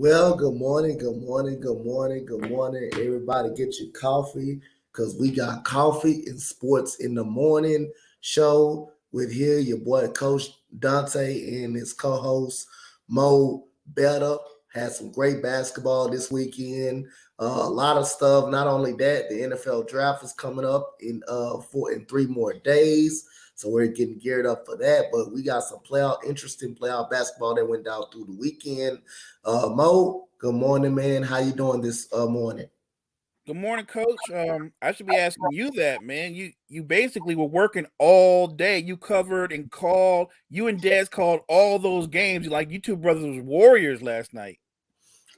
Well, good morning, everybody. Get your coffee because we got coffee and sports in the morning show with here your boy Coach Dante and his co-host Mo Better. Had some great basketball this weekend. A lot of stuff. Not only that, the NFL draft is coming up in 3 more days. So we're getting geared up for that. But we got some interesting playoff basketball that went down through the weekend. Mo, good morning, man. How you doing this morning? Good morning, Coach. I should be asking you that, man. You basically were working all day. You covered and called. You and Dez called all those games. Like you two brothers was warriors last night.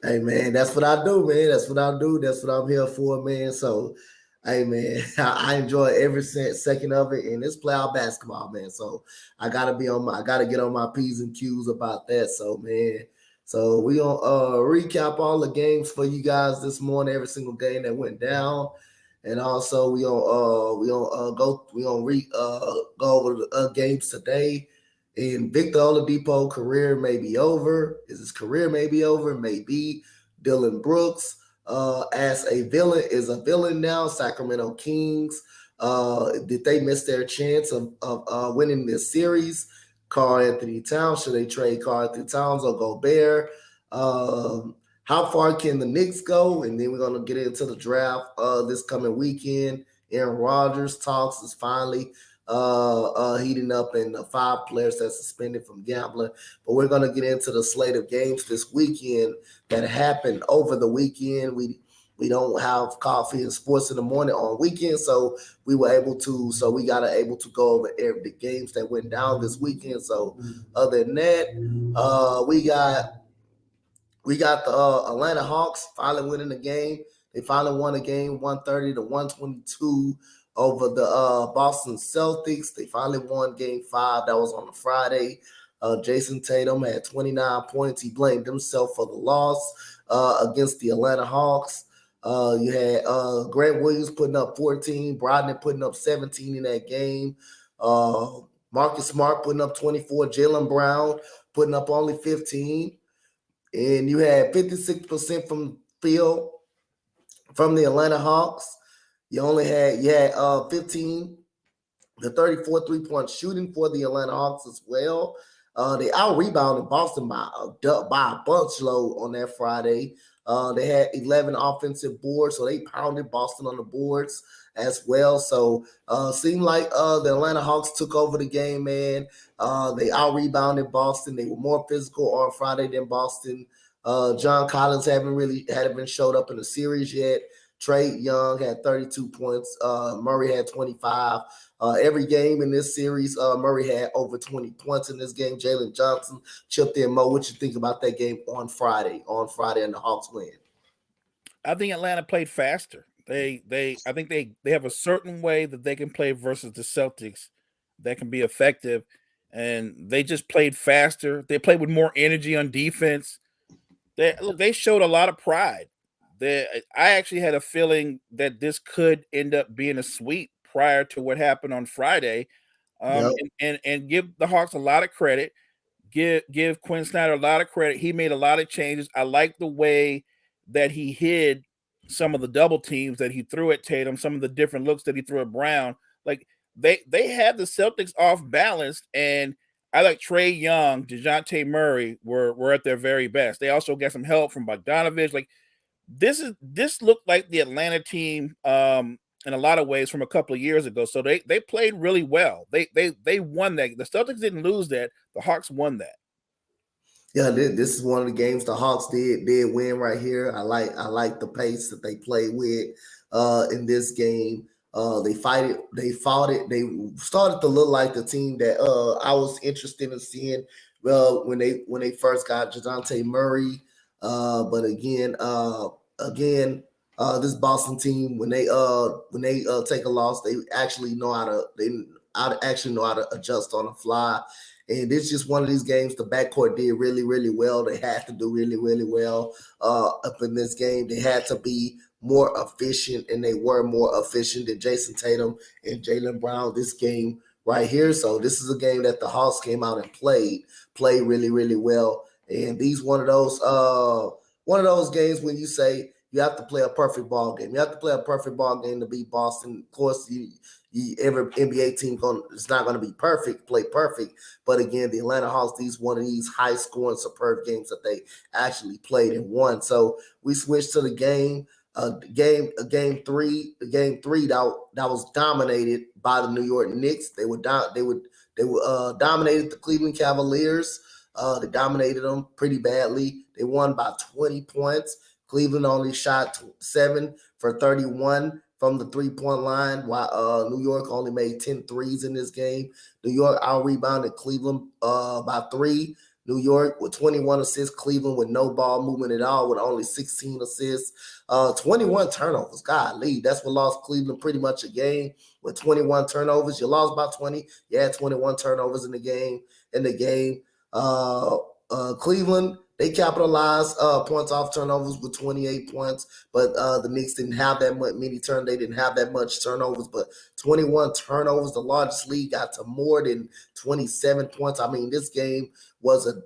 Hey, man, that's what I do, man. That's what I do. That's what I'm here for, man. So, hey, man, I enjoy every second of it, and it's playoff basketball, man. So I gotta get on my P's and Q's about that. So, man. So we gonna recap all the games for you guys this morning, every single game that went down, and also we gonna go over the games today. And Victor Oladipo career may be over. Is his career may be over? Maybe. Dillon Brooks as a villain now. Sacramento Kings. Did they miss their chance of winning this series? Karl-Anthony Towns. Should they trade Karl-Anthony Towns or Gobert? How far can the Knicks go? And then we're going to get into the draft this coming weekend. Aaron Rodgers talks is finally heating up, and 5 players that's suspended from gambling. But we're going to get into the slate of games this weekend that happened over the weekend. We don't have coffee and sports in the morning on weekends, so we able to go over the games that went down this weekend. So other than that, we got the Atlanta Hawks finally winning the game. They finally won the game 130 to 122 over the Boston Celtics. They finally won Game 5. That was on a Friday. Jason Tatum had 29 points. He blamed himself for the loss against the Atlanta Hawks. You had Grant Williams putting up 14, Brogdon putting up 17 in that game. Marcus Smart putting up 24, Jaylen Brown putting up only 15. And you had 56% from field from the Atlanta Hawks. You had 15 to 34 3-point shooting for the Atlanta Hawks as well. They out-rebounded Boston by a bunch load on that Friday. They had 11 offensive boards, so they pounded Boston on the boards as well. So seemed like the Atlanta Hawks took over the game, man. They out-rebounded Boston. They were more physical on Friday than Boston. John Collins hadn't been showed up in the series yet. Trey Young had 32 points. Murray had 25. Every game in this series, Murray had over 20 points in this game. Jalen Johnson chipped in. Mo, what you think about that game on Friday? And the Hawks win. I think Atlanta played faster. I think they have a certain way that they can play versus the Celtics that can be effective, and they just played faster. They played with more energy on defense. They showed a lot of pride. I actually had a feeling that this could end up being a sweep prior to what happened on Friday, and give the Hawks a lot of credit. Give Quinn Snyder a lot of credit. He made a lot of changes. I like the way that he hid some of the double teams that he threw at Tatum, some of the different looks that he threw at Brown. Like they had the Celtics off balance, and I like Trae Young, DeJounte Murray were at their very best. They also got some help from Bogdanovich. Like this looked like the Atlanta team in a lot of ways from a couple of years ago. So they played really well. They won that. The Celtics didn't lose that. The Hawks won that. Yeah, this is one of the games the Hawks did win right here. I like the pace that they played with in this game. They fought it. They started to look like the team that I was interested in seeing. Well, when they first got DeJounte Murray, but again, this Boston team when they take a loss, they actually know how to adjust on the fly. And it's just one of these games the backcourt did really, really well. They had to do really, really well up in this game. They had to be more efficient, and they were more efficient than Jason Tatum and Jaylen Brown this game right here. So this is a game that the Hawks came out and played really, really well. And these one of those games when you say you have to play a perfect ball game. You have to play a perfect ball game to beat Boston. Of course, every NBA team it's not going to be perfect, play perfect. But again, the Atlanta Hawks, one of these high scoring, superb games that they actually played and won. So we switched to the game. Game three that was dominated by the New York Knicks. They dominated the Cleveland Cavaliers. They dominated them pretty badly. They won by 20 points. Cleveland only shot 7 for 31 from the 3-point line, while New York only made 10 threes in this game. New York out-rebounded Cleveland by 3. New York with 21 assists, Cleveland with no ball movement at all with only 16 assists. 21 turnovers. Golly, that's what lost Cleveland pretty much a game with 21 turnovers. You lost by 20. You had 21 turnovers in the game. Cleveland, they capitalized points off turnovers with 28 points, but the Knicks didn't have that many They didn't have that much turnovers, but 21 turnovers. The largest lead got to more than 27 points. I mean, this game was an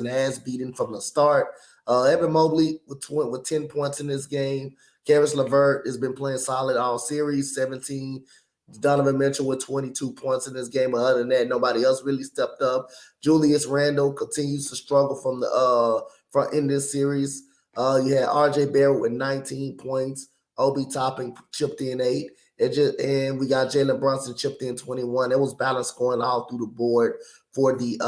ass beating from the start. Evan Mobley with 10 points in this game. Karis LeVert has been playing solid all series, 17. Donovan Mitchell with 22 points in this game. But other than that, nobody else really stepped up. Julius Randle continues to struggle in this series. You had RJ Barrett with 19 points. Obi Toppin chipped in 8. And we got Jalen Brunson chipped in 21. It was balanced scoring all through the board for the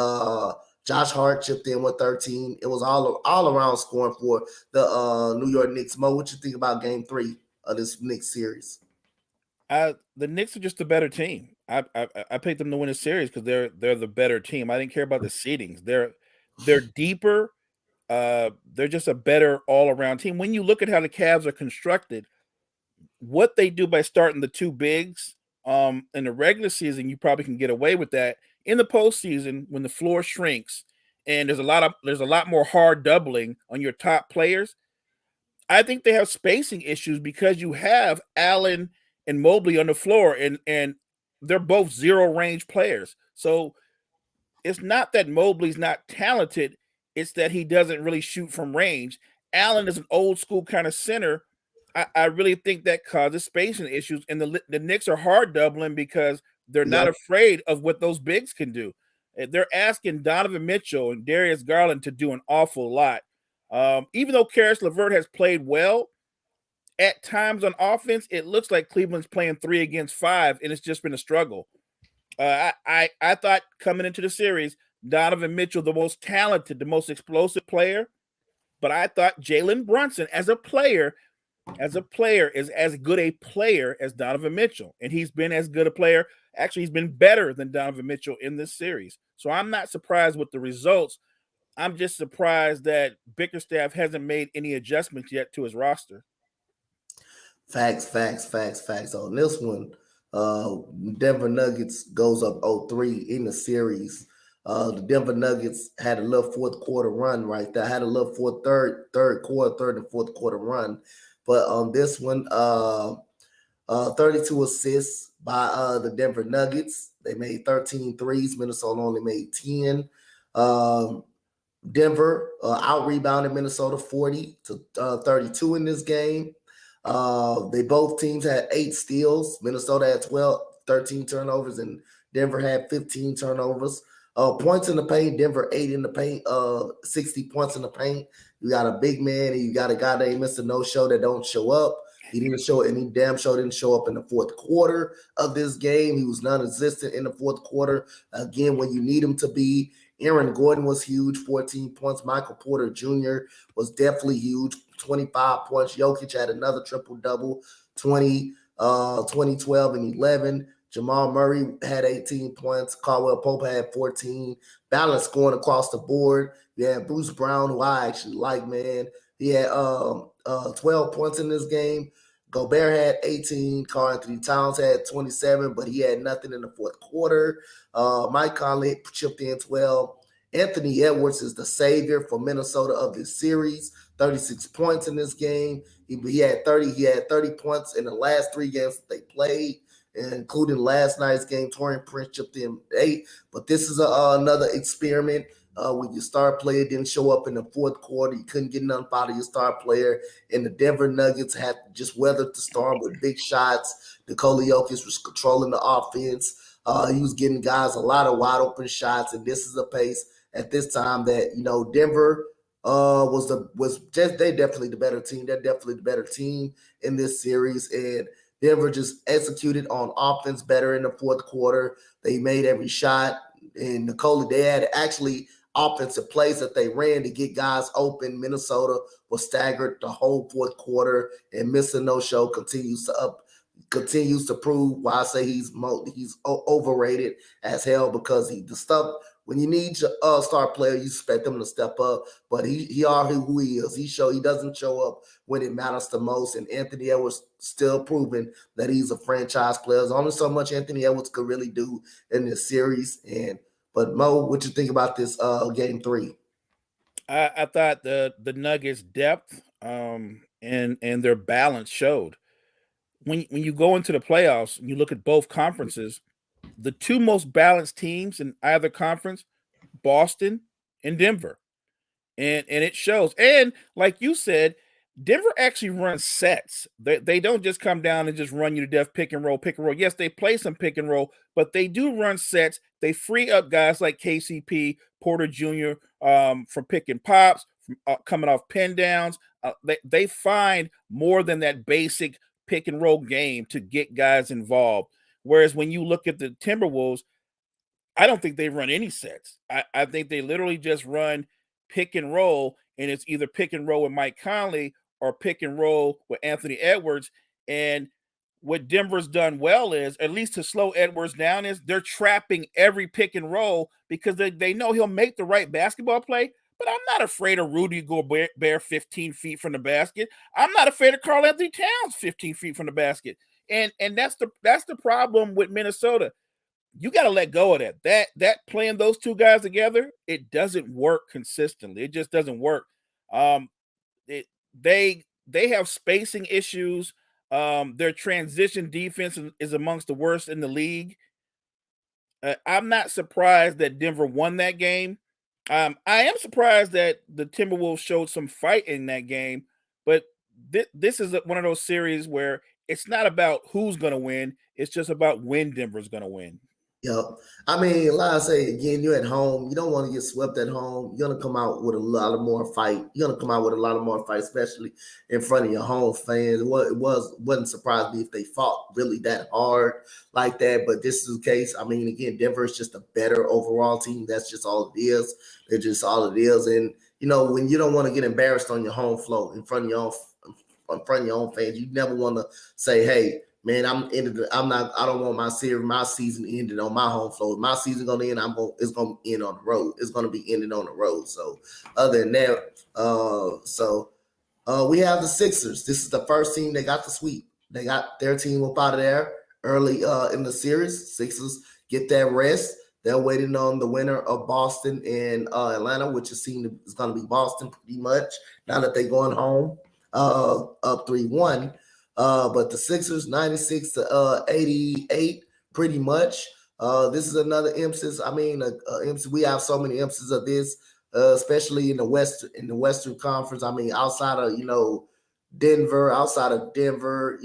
Josh Hart chipped in with 13. It was all around scoring for the New York Knicks. Mo, what you think about game 3 of this Knicks series? The Knicks are just a better team. I picked them to win a series because they're the better team. I didn't care about the seedings. They're deeper. They're just a better all around team. When you look at how the Cavs are constructed, what they do by starting the two bigs in the regular season, you probably can get away with that. In the postseason, when the floor shrinks and there's a lot more hard doubling on your top players, I think they have spacing issues because you have Allen and Mobley on the floor, and they're both zero range players. So it's not that Mobley's not talented, it's that he doesn't really shoot from range. Allen is an old school kind of center. I really think that causes spacing issues, and the Knicks are hard doubling because they're not afraid of what those bigs can do. They're asking Donovan Mitchell and Darius Garland to do an awful lot. Even though Karis LeVert has played well, at times on offense, it looks like Cleveland's playing 3 against 5, and it's just been a struggle. I thought coming into the series, Donovan Mitchell, the most talented, the most explosive player, but I thought Jalen Brunson as a player is as good a player as Donovan Mitchell, and he's been as good a player. Actually, he's been better than Donovan Mitchell in this series. So I'm not surprised with the results. I'm just surprised that Bickerstaff hasn't made any adjustments yet to his roster. Facts. On this one, Denver Nuggets goes up 0-3 in the series. The Denver Nuggets had a little fourth quarter run right there. Had a little third and fourth quarter run. But on this one, 32 assists by the Denver Nuggets. They made 13 threes. Minnesota only made 10. Denver out-rebounded Minnesota 40-32 in this game. They both teams had 8 steals. Minnesota had 12. 13 turnovers, and Denver had 15 turnovers. Points in the paint, Denver 8 in the paint, 60 points in the paint. You got a big man, and you got a guy named Mr. No Show that don't show up. He didn't show, and he damn sure didn't show up in the fourth quarter of this game. He was non-existent in the fourth quarter. Again, when you need him to be. Aaron Gordon was huge, 14 points. Michael Porter Jr. was definitely huge, 25 points. Jokic had another triple-double, 20, 12, and 11. Jamal Murray had 18 points. Caldwell Pope had 14. Balance scoring across the board. You had Bruce Brown, who I actually like, man. He had 12 points in this game. Gobert had 18. Karl Anthony Towns had 27, but he had nothing in the fourth quarter. Mike Conley chipped in 12. Anthony Edwards is the savior for Minnesota of this series. 36 points in this game. He had 30. He had 30 points in the last 3 games that they played, including last night's game. Taurean Prince chipped in 8. But this is another experiment. When your star player didn't show up in the fourth quarter, you couldn't get nothing out of your star player. And the Denver Nuggets had just weathered the storm with big shots. Nikola Jokic was controlling the offense. He was getting guys a lot of wide open shots, and this is a pace at this time that Denver they're definitely the better team. They're definitely the better team in this series, and Denver just executed on offense better in the fourth quarter. They made every shot, and they had actually offensive plays that they ran to get guys open. Minnesota was staggered the whole fourth quarter, and Mr. No Show continues to prove why I say he's overrated as hell, because the stuff when you need your star player, you expect them to step up, but he are who he is. He doesn't show up when it matters the most, and Anthony Edwards still proving that he's a franchise player. There's only so much Anthony Edwards could really do in this series. But Mo, what you think about this game 3? I thought the Nuggets' depth and their balance showed. When you go into the playoffs and you look at both conferences, the 2 most balanced teams in either conference, Boston and Denver. And it shows. And like you said, Denver actually runs sets. They don't just come down and just run you to death, pick and roll, pick and roll. Yes, they play some pick and roll, but they do run sets. They free up guys like KCP, Porter Jr. From picking pops, from coming off pin downs. They find more than that basic pick and roll game to get guys involved. Whereas when you look at the Timberwolves, I don't think they run any sets. I think they literally just run pick and roll, and it's either pick and roll with Mike Conley or pick and roll with Anthony Edwards. And what Denver's done well is, at least to slow Edwards down, is they're trapping every pick and roll because they know he'll make the right basketball play. But I'm not afraid of Rudy Gobert 15 feet from the basket. I'm not afraid of Karl Anthony Towns 15 feet from the basket. And that's the problem with Minnesota. You got to let go of that. That playing those 2 guys together, it doesn't work consistently. It just doesn't work. They have spacing issues. Their transition defense is amongst the worst in the league. I'm not surprised that Denver won that game. I am surprised that the Timberwolves showed some fight in that game, but this is one of those series where it's not about who's going to win. It's just about when Denver's going to win. Yep. I mean, like I say again, you're at home. You don't want to get swept at home. You're gonna come out with a lot of more fight. You're gonna come out with a lot of more fight, especially in front of your home fans. It wouldn't surprise me if they fought really that hard like that. But this is the case. I mean, again, Denver is just a better overall team. That's just all it is. They're just all it is. And when you don't want to get embarrassed on your home floor in front of your own fans, you never want to say, "Hey, man, I don't want my season ended on my home floor. If my season gonna end, it's gonna end on the road. It's gonna be ended on the road." So other than that, we have the Sixers. This is the first team they got the sweep. They got their team up out of there early in the series. Sixers get that rest. They're waiting on the winner of Boston and Atlanta, which is going to be Boston pretty much now that they're going home up 3-1. But the Sixers 96 to 88, pretty much. This is another emphasis. I mean, we have so many emphases of this, especially in the Western Conference. I mean, outside of Denver. Outside of Denver,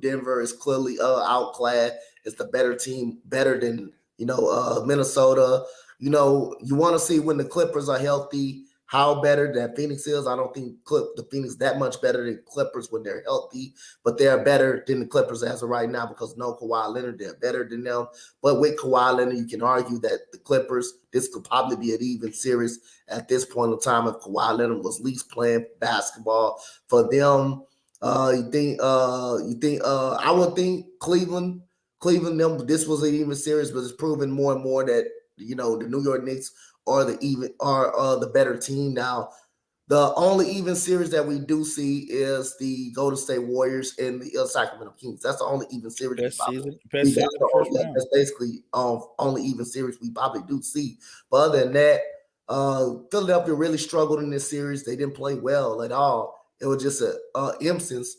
Denver is clearly outclassed. It's the better team, better than Minnesota. You want to see when the Clippers are healthy, how better that Phoenix is. I don't think the Phoenix that much better than Clippers when they're healthy, but they're better than the Clippers as of right now because no Kawhi Leonard, they're better than them. But with Kawhi Leonard, you can argue that the Clippers, this could probably be an even series at this point in time if Kawhi Leonard was at least playing basketball for them. I would think Cleveland, them. This was an even series, but it's proven more and more that the New York Knicks are the better team now. The only even series that we do see is the Golden State Warriors and the Sacramento Kings. That's the only even series Best season first round. that's basically only even series we probably do see. But other than that, Philadelphia really struggled in this series. They didn't play well at all. It was just a instance.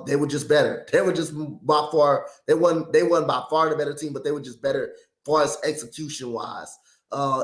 They were just better. They were just by far. They wasn't by far the better team, but they were just better as far as execution wise.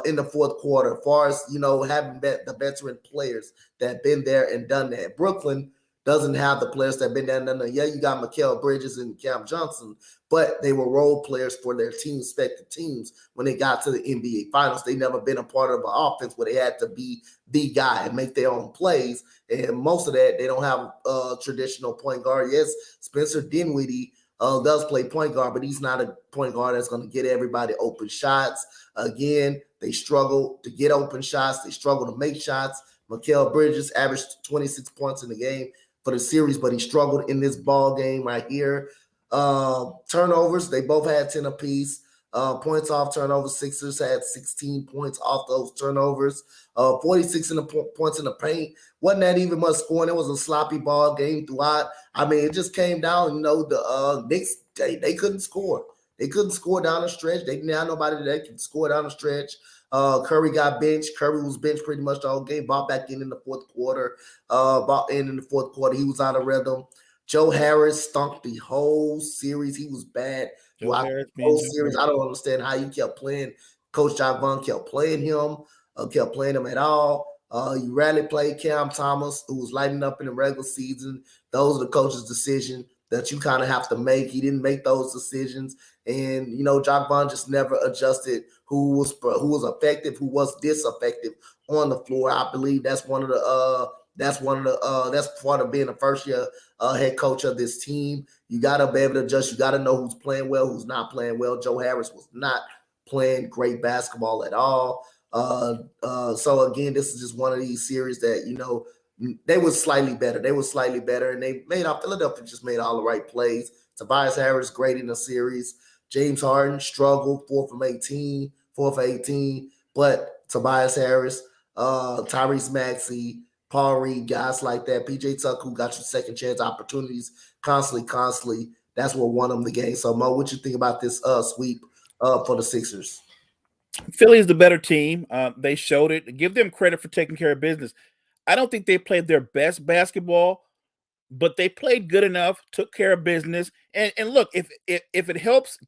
In the fourth quarter, as far as having the veteran players that been there and done that. Brooklyn doesn't have the players that been there and done that. Yeah, you got Mikal Bridges and Cam Johnson, but they were role players for their respective teams when they got to the NBA Finals. They never been a part of an offense where they had to be the guy and make their own plays. And most of that, they don't have a traditional point guard. Yes, Spencer Dinwiddie does play point guard, but he's not a point guard that's going to get everybody open shots. Again, they struggle to get open shots. They struggle to make shots. Mikal Bridges averaged 26 points in the game for the series, but he struggled in this ball game right here. Turnovers, they both had 10 apiece. Points off turnovers, Sixers had 16 points off those turnovers. 46 points in the paint. Wasn't that even much scoring? It was a sloppy ball game throughout. I mean, it just came down, the Knicks, they couldn't score. They couldn't score down the stretch. They didn't have nobody that could score down the stretch. Curry got benched. Curry was benched pretty much the whole game. Bought back in the fourth quarter. He was out of rhythm. Joe Harris stunk the whole series. He was bad. Joe Harris the whole series. I don't understand how you kept playing. Coach Jacques Vaughn kept playing him at all. You rarely played Cam Thomas, who was lighting up in the regular season. Those are the coach's decision that you kind of have to make. He didn't make those decisions. And, Jacques Vaughn just never adjusted who was effective, who was disaffective on the floor. I believe that's part of being a first year head coach of this team. You got to be able to adjust. You got to know who's playing well, who's not playing well. Joe Harris was not playing great basketball at all. So again, this is just one of these series that, they were slightly better. And Philadelphia just made all the right plays. Tobias Harris great in the series. James Harden struggled 4 for 18, but Tobias Harris, Tyrese Maxey, Paul Reed, guys like that, PJ Tucker, who got you second chance opportunities constantly. That's what won them the game. So, Mo, what you think about this sweep for the Sixers? Philly is the better team. They showed it. Give them credit for taking care of business. I don't think they played their best basketball, but they played good enough, took care of business. And look, if it helps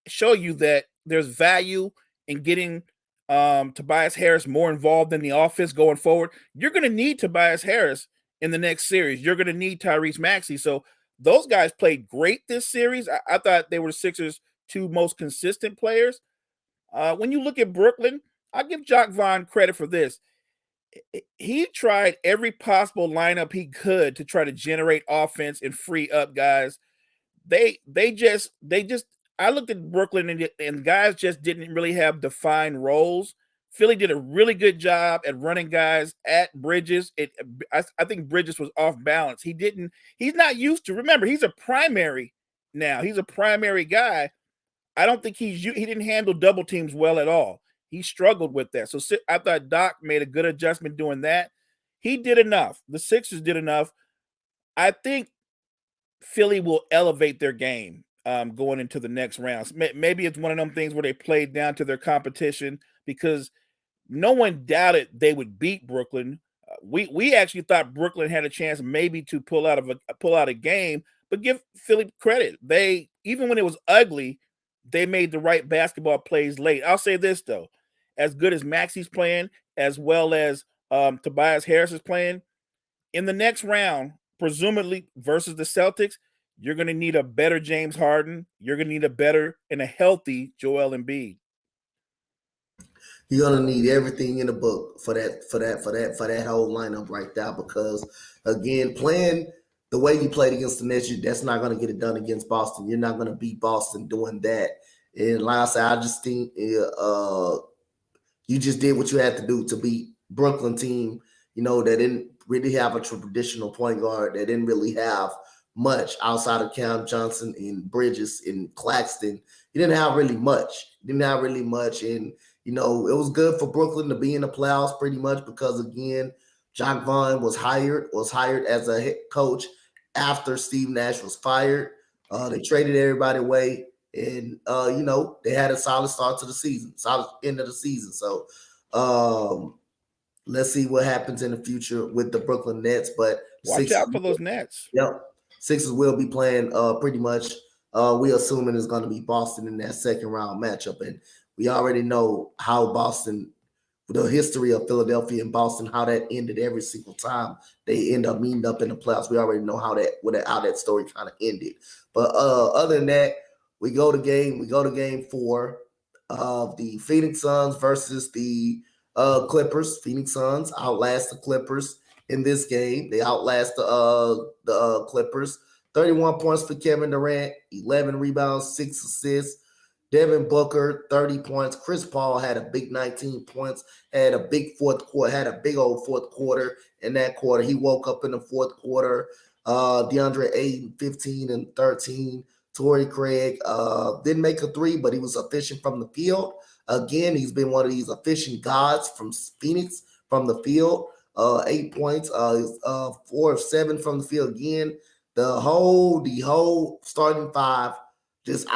show you that there's value in getting Tobias Harris more involved in the offense going forward, you're going to need Tobias Harris in the next series. You're going to need Tyrese Maxey. So those guys played great this series. I thought they were Sixers' two most consistent players. When you look at Brooklyn, I give Jacques Vaughn credit for this. He tried every possible lineup he could to try to generate offense and free up guys. They just I looked at Brooklyn and guys just didn't really have defined roles. Philly did a really good job at running guys at Bridges. I think Bridges was off balance. He's not used to, remember, he's a primary now. He's a primary guy. I don't think he didn't handle double teams well at all. He struggled with that. So I thought Doc made a good adjustment doing that. He did enough. The Sixers did enough. I think Philly will elevate their game going into the next rounds. Maybe it's one of them things where they played down to their competition because no one doubted they would beat Brooklyn. We actually thought Brooklyn had a chance maybe to pull out a game, but give Philly credit. They, even when it was ugly, they made the right basketball plays late. I'll say this, though. As good as Maxey's playing, as well as Tobias Harris is playing, in the next round, presumably versus the Celtics, you're going to need a better James Harden. You're going to need a better and a healthy Joel Embiid. You're gonna need everything in the book for that whole lineup right there. Because again, playing the way you played against the Nets, that's not gonna get it done against Boston. You're not gonna beat Boston doing that. And like I said, I just think you just did what you had to do to beat Brooklyn team. That didn't really have a traditional point guard. They didn't really have much outside of Cam Johnson and Bridges and Claxton. He didn't have really much. And it was good for Brooklyn to be in the playoffs pretty much because again, Jacque Vaughn was hired as a head coach after Steve Nash was fired. They traded everybody away. And they had a solid start to the season, solid end of the season. So let's see what happens in the future with the Brooklyn Nets. But watch out for those Nets. Yep. Sixers will be playing pretty much. We assuming it's going to be Boston in that second round matchup. And we already know how Boston, the history of Philadelphia and Boston, how that ended every single time they end up meeting up in the playoffs. We already know how that story kind of ended. But other than that, we go to game 4 of the Phoenix Suns versus the Clippers. Phoenix Suns outlast the Clippers in this game. They outlast the Clippers. 31 points for Kevin Durant, 11 rebounds, 6 assists. Devin Booker, 30 points. Chris Paul had a big 19 points, had a big old fourth quarter in that quarter. He woke up in the fourth quarter. DeAndre Ayton, 15 and 13. Torrey Craig didn't make a 3, but he was efficient from the field. Again, he's been one of these efficient gods from Phoenix from the field. 8 points, 4 of 7 from the field again. The whole starting five just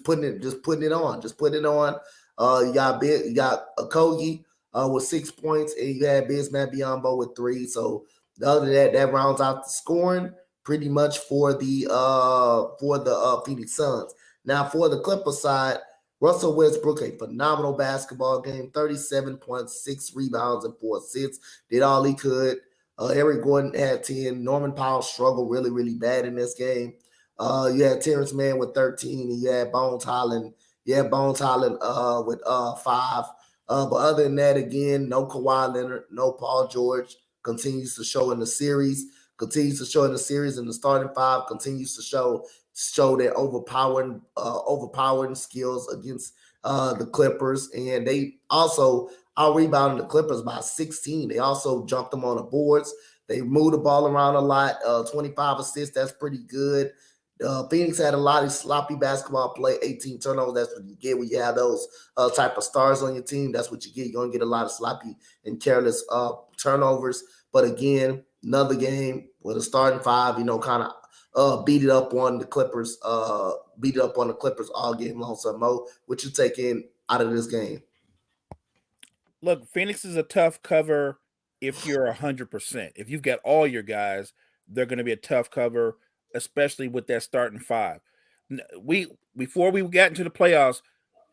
putting it on. You got Okogie with 6 points, and you had Bismack Biyombo with 3. So other than that rounds out the scoring pretty much for the Phoenix Suns. Now for the Clippers side, Russell Westbrook, a phenomenal basketball game, 37 points, 6 rebounds, and 4 assists. Did all he could. Eric Gordon had 10. Norman Powell struggled really, really bad in this game. You had Terrence Mann with 13, and you had Bones Highland. With 5. But other than that, again, no Kawhi Leonard, no Paul George. Continues to show in the series. And the starting 5 continues to show their overpowering skills against the Clippers. And they also out-rebounded the Clippers by 16. They also jumped them on the boards. They moved the ball around a lot. 25 assists, that's pretty good. Phoenix had a lot of sloppy basketball play, 18 turnovers. That's what you get when you have those type of stars on your team. That's what you get. You're going to get a lot of sloppy and careless turnovers. But again, another game with a starting 5, kind of beat it up on the Clippers all game long. So, Mo, what you taking out of this game? Look, Phoenix is a tough cover if you're 100%. If you've got all your guys, they're going to be a tough cover, especially with that starting 5. Before we got into the playoffs,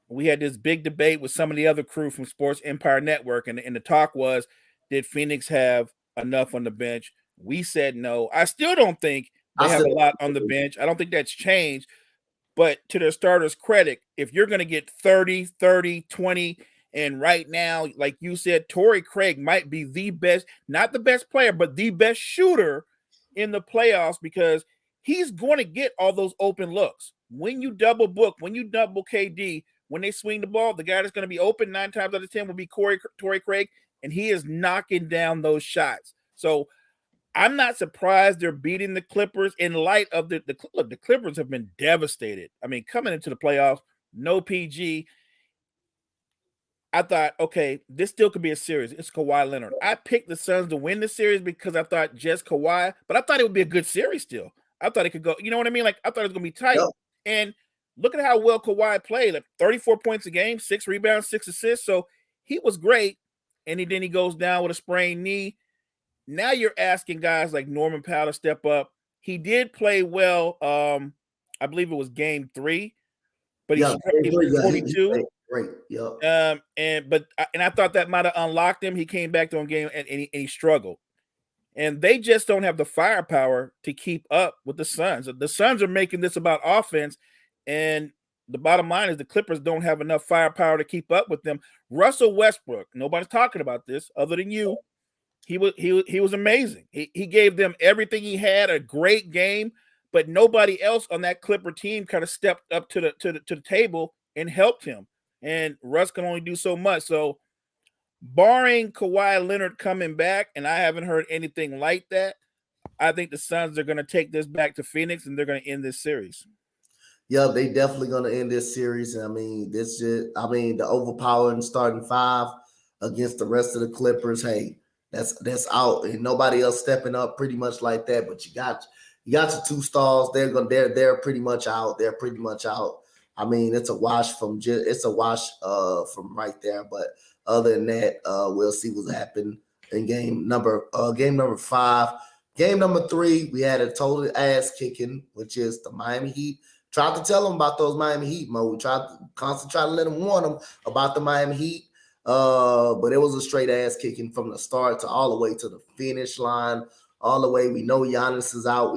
we had this big debate with some of the other crew from Sports Empire Network, and the talk was, did Phoenix have enough on the bench? We said no. I still don't think they have a lot on the bench. I don't think that's changed. But to their starters' credit, if you're going to get 30, 20, and right now, like you said, Torrey Craig might be the best, not the best player, but the best shooter in the playoffs because he's going to get all those open looks. When you double KD, when they swing the ball, the guy that's going to be open 9 times out of 10 will be Torrey Craig, and he is knocking down those shots. So I'm not surprised they're beating the Clippers in light of the Clippers have been devastated. I mean, coming into the playoffs, no PG. I thought, okay, this still could be a series. It's Kawhi Leonard. I picked the Suns to win the series because I thought just Kawhi, but I thought it would be a good series still. I thought it could go, you know what I mean? Like, I thought it was going to be tight. Yep. And look at how well Kawhi played. Like 34 points a game, 6 rebounds, 6 assists. So he was great. And then he goes down with a sprained knee. Now you're asking guys like Norman Powell to step up. He did play well. I believe it was game 3, but he was 42. Great. Yeah. And I thought that might have unlocked him. He came back to a game and he struggled. And they just don't have the firepower to keep up with the Suns. The Suns are making this about offense, and the bottom line is the Clippers don't have enough firepower to keep up with them. Russell Westbrook, nobody's talking about this other than you. He was amazing. He gave them everything he had, a great game, but nobody else on that Clipper team kind of stepped up to the table and helped him. And Russ can only do so much. So barring Kawhi Leonard coming back, and I haven't heard anything like that, I think the Suns are going to take this back to Phoenix and they're going to end this series. Yeah, they definitely going to end this series. I mean, the overpowering starting five against the rest of the Clippers. Hey, that's out, and nobody else stepping up pretty much like that. But you got your two stars. They're pretty much out. They're pretty much out. I mean, it's a wash from right there. But other than that, we'll see what's happened in game number 5. Game number 3, we had a total ass kicking, which is the Miami Heat. Tried to tell them about those Miami Heat, Mo. We tried to let them warn them about the Miami Heat. But it was a straight ass kicking from the start to all the way to the finish line. All the way, we know Giannis is out.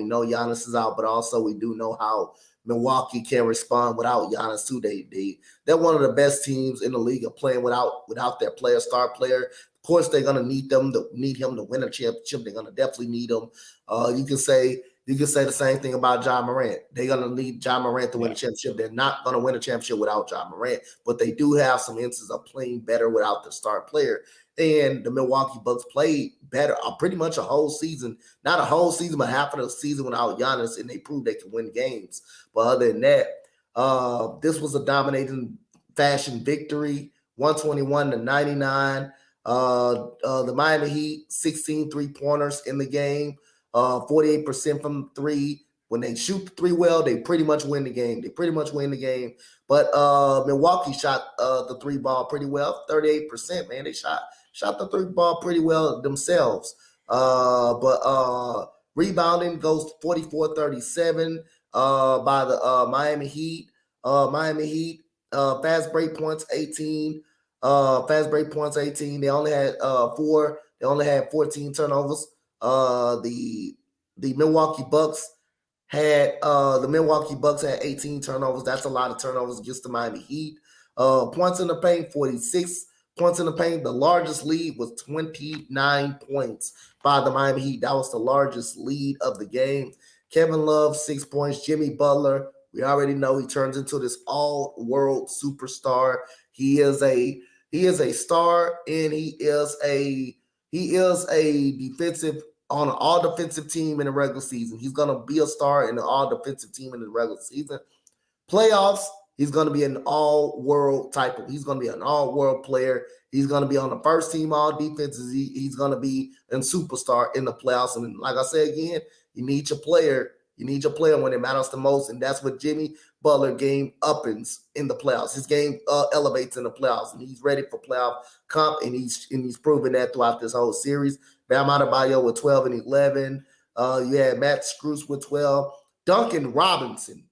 But also we do know how Milwaukee can respond without Giannis too. They're one of the best teams in the league of playing without their star player. Of course, they're gonna need him to win a championship. They're gonna definitely need him. You can say the same thing about Ja Morant. They're going to need Ja Morant to win a championship. They're not going to win a championship without Ja Morant, but they do have some instances of playing better without the star player. And the Milwaukee Bucks played better pretty much a whole season. Not a whole season, but half of the season without Giannis, and they proved they can win games. But other than that, this was a dominating fashion victory, 121-99. The Miami Heat, 16 3-pointers in the game. 48% from 3. When they shoot the 3 well, they pretty much win the game. But Milwaukee shot the 3 ball pretty well, 38%. Man, they shot the 3 ball pretty well themselves. But rebounding goes 44-37 by the Miami Heat. Fast break points 18. They only had 4. They only had 14 turnovers. The Milwaukee Bucks had 18 turnovers. That's a lot of turnovers against the Miami Heat. Points in the paint, 46 points in the paint. The largest lead was 29 points by the Miami Heat. That was the largest lead of the game. Kevin Love, 6 points. Jimmy Butler, we already know he turns into this all-world superstar. He is a star, and he is a defensive on an all-defensive team in the regular season. He's going to be a star in an all-defensive team in the regular season. Playoffs, he's going to be an all-world he's going to be an all-world player. He's going to be on the first team all defenses. He's going to be a superstar in the playoffs. And like I said again, you need your player. You need your player when it matters the most, and that's what Jimmy Butler game uppens in the playoffs. His game elevates in the playoffs, and he's ready for playoff comp, and he's proven that throughout this whole series. Bam Adebayo with 12 and 11. You had Matt Strus with 12. Duncan Robinson.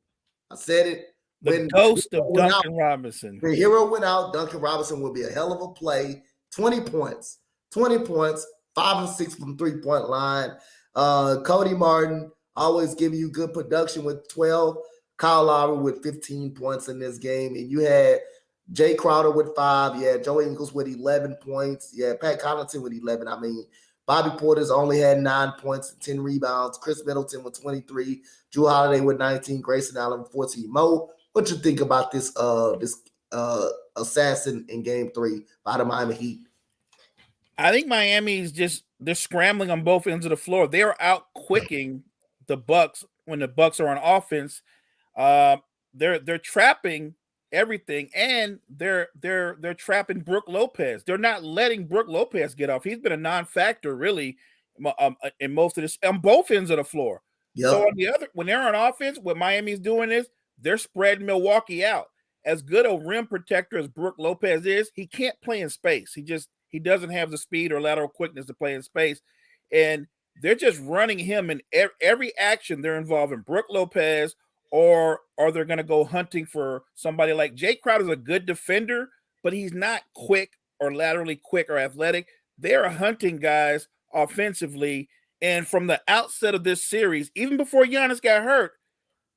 I said it. The ghost of Duncan Robinson. The hero went out. Duncan Robinson will be a hell of a play. 20 points. 5 and 6 from 3-point line. Cody Martin always giving you good production with 12. Kyle Lowry with 15 points in this game. And you had Jay Crowder with 5. You had Joe Ingles with 11 points. You had Pat Connaughton with 11. I mean, Bobby Portis only had 9 points and 10 rebounds. Chris Middleton with 23. Drew Holiday with 19. Grayson Allen with 14. Mo, what you think about this assassin in Game 3 by the Miami Heat? I think Miami's they're scrambling on both ends of the floor. They're out quicking the Bucks when the Bucks are on offense. They're trapping everything, and they're trapping Brook Lopez. They're not letting Brook Lopez get off. He's been a non-factor really in most of this on both ends of the floor. Yep. So on the other, when they're on offense, what Miami's doing is they're spreading Milwaukee out. As good a rim protector as Brook Lopez is, he can't play in space. He doesn't have the speed or lateral quickness to play in space, and they're just running him in every action. They're involving Brook Lopez, or they're going to go hunting for somebody like Jay Crowder's a good defender, but he's not quick or laterally quick or athletic. They're hunting guys offensively, And from the outset of this series, even before Giannis got hurt,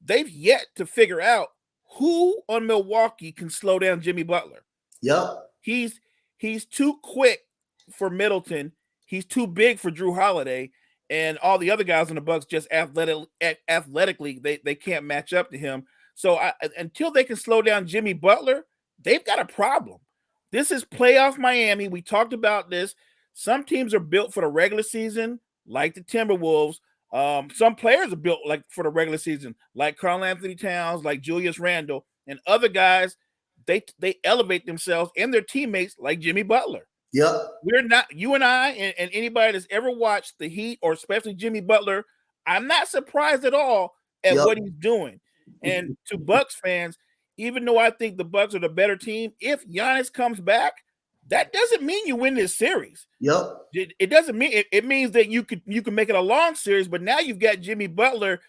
they've yet to figure out who on Milwaukee can slow down Jimmy Butler. Yep. He's too quick for Middleton. He's too big for Drew Holiday, and all the other guys on the Bucks just athletically they can't match up to him. So until they can slow down Jimmy Butler, they've got a problem. This is playoff Miami. We talked about this. Some teams are built for the regular season, like the Timberwolves. Some players are built like for the regular season, like Karl Anthony Towns, like Julius Randle, and other guys. They elevate themselves and their teammates like Jimmy Butler. Yep. We're not, you and I and anybody that's ever watched the Heat or especially Jimmy Butler, I'm not surprised at all at what he's doing. And to Bucks fans, even though I think the Bucks are the better team, if Giannis comes back, that doesn't mean you win this series. Yep. It doesn't mean it means that you can make it a long series, but now you've got Jimmy Butler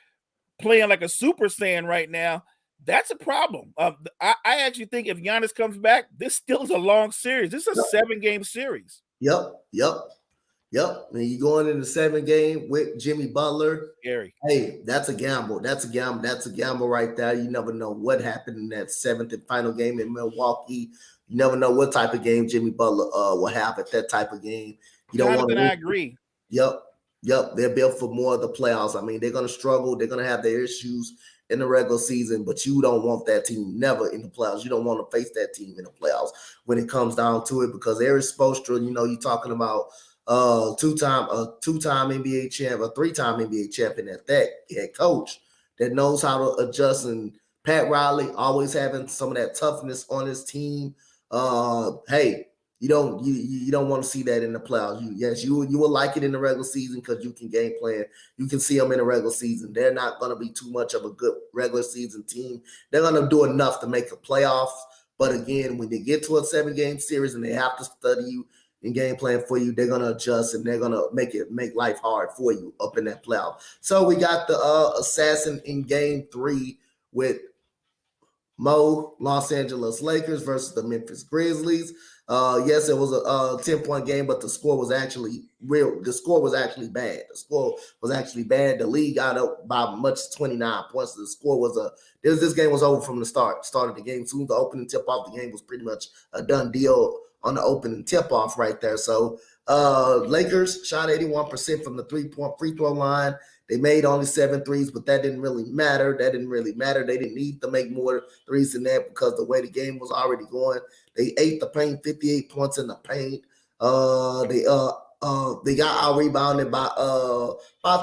playing like a Super Saiyan right now. That's a problem. I actually think if Giannis comes back, this still is a long series. This is a 7-game series. Yep. And you're going in the 7 game with Jimmy Butler. Scary. Hey, that's a gamble. That's a gamble right there. You never know what happened in that 7th and final game in Milwaukee. You never know what type of game Jimmy Butler will have at that type of game. You don't want to. I agree. Yep. They're built for more of the playoffs. I mean, they're going to struggle. They're going to have their issues in the regular season, but you don't want that team never in the playoffs. You don't want to face that team in the playoffs when it comes down to it, because Eric Spoelstra, you're talking about two-time NBA champ, a 3-time NBA champion at that head coach that knows how to adjust, and Pat Riley always having some of that toughness on his team. Hey, you don't want to see that in the playoffs. You will like it in the regular season because you can game plan. You can see them in the regular season. They're not going to be too much of a good regular season team. They're going to do enough to make a playoff. But again, when they get to a 7-game series and they have to study you and game plan for you, they're going to adjust and they're going to make life hard for you up in that playoff. So we got the assassin in game 3 with Los Angeles Lakers versus the Memphis Grizzlies. Yes, it was a 10-point game, but the score was actually real. The score was actually bad. The league got up by much as 29 points. The score was this game was over from the start of the game. Soon the opening tip off, the game was pretty much a done deal on the opening tip off right there. So Lakers shot 81% from the 3-point free throw line. They made only 7 threes, but that didn't really matter. They didn't need to make more threes than that because the way the game was already going. They ate the paint, 58 points in the paint. They got out rebounded by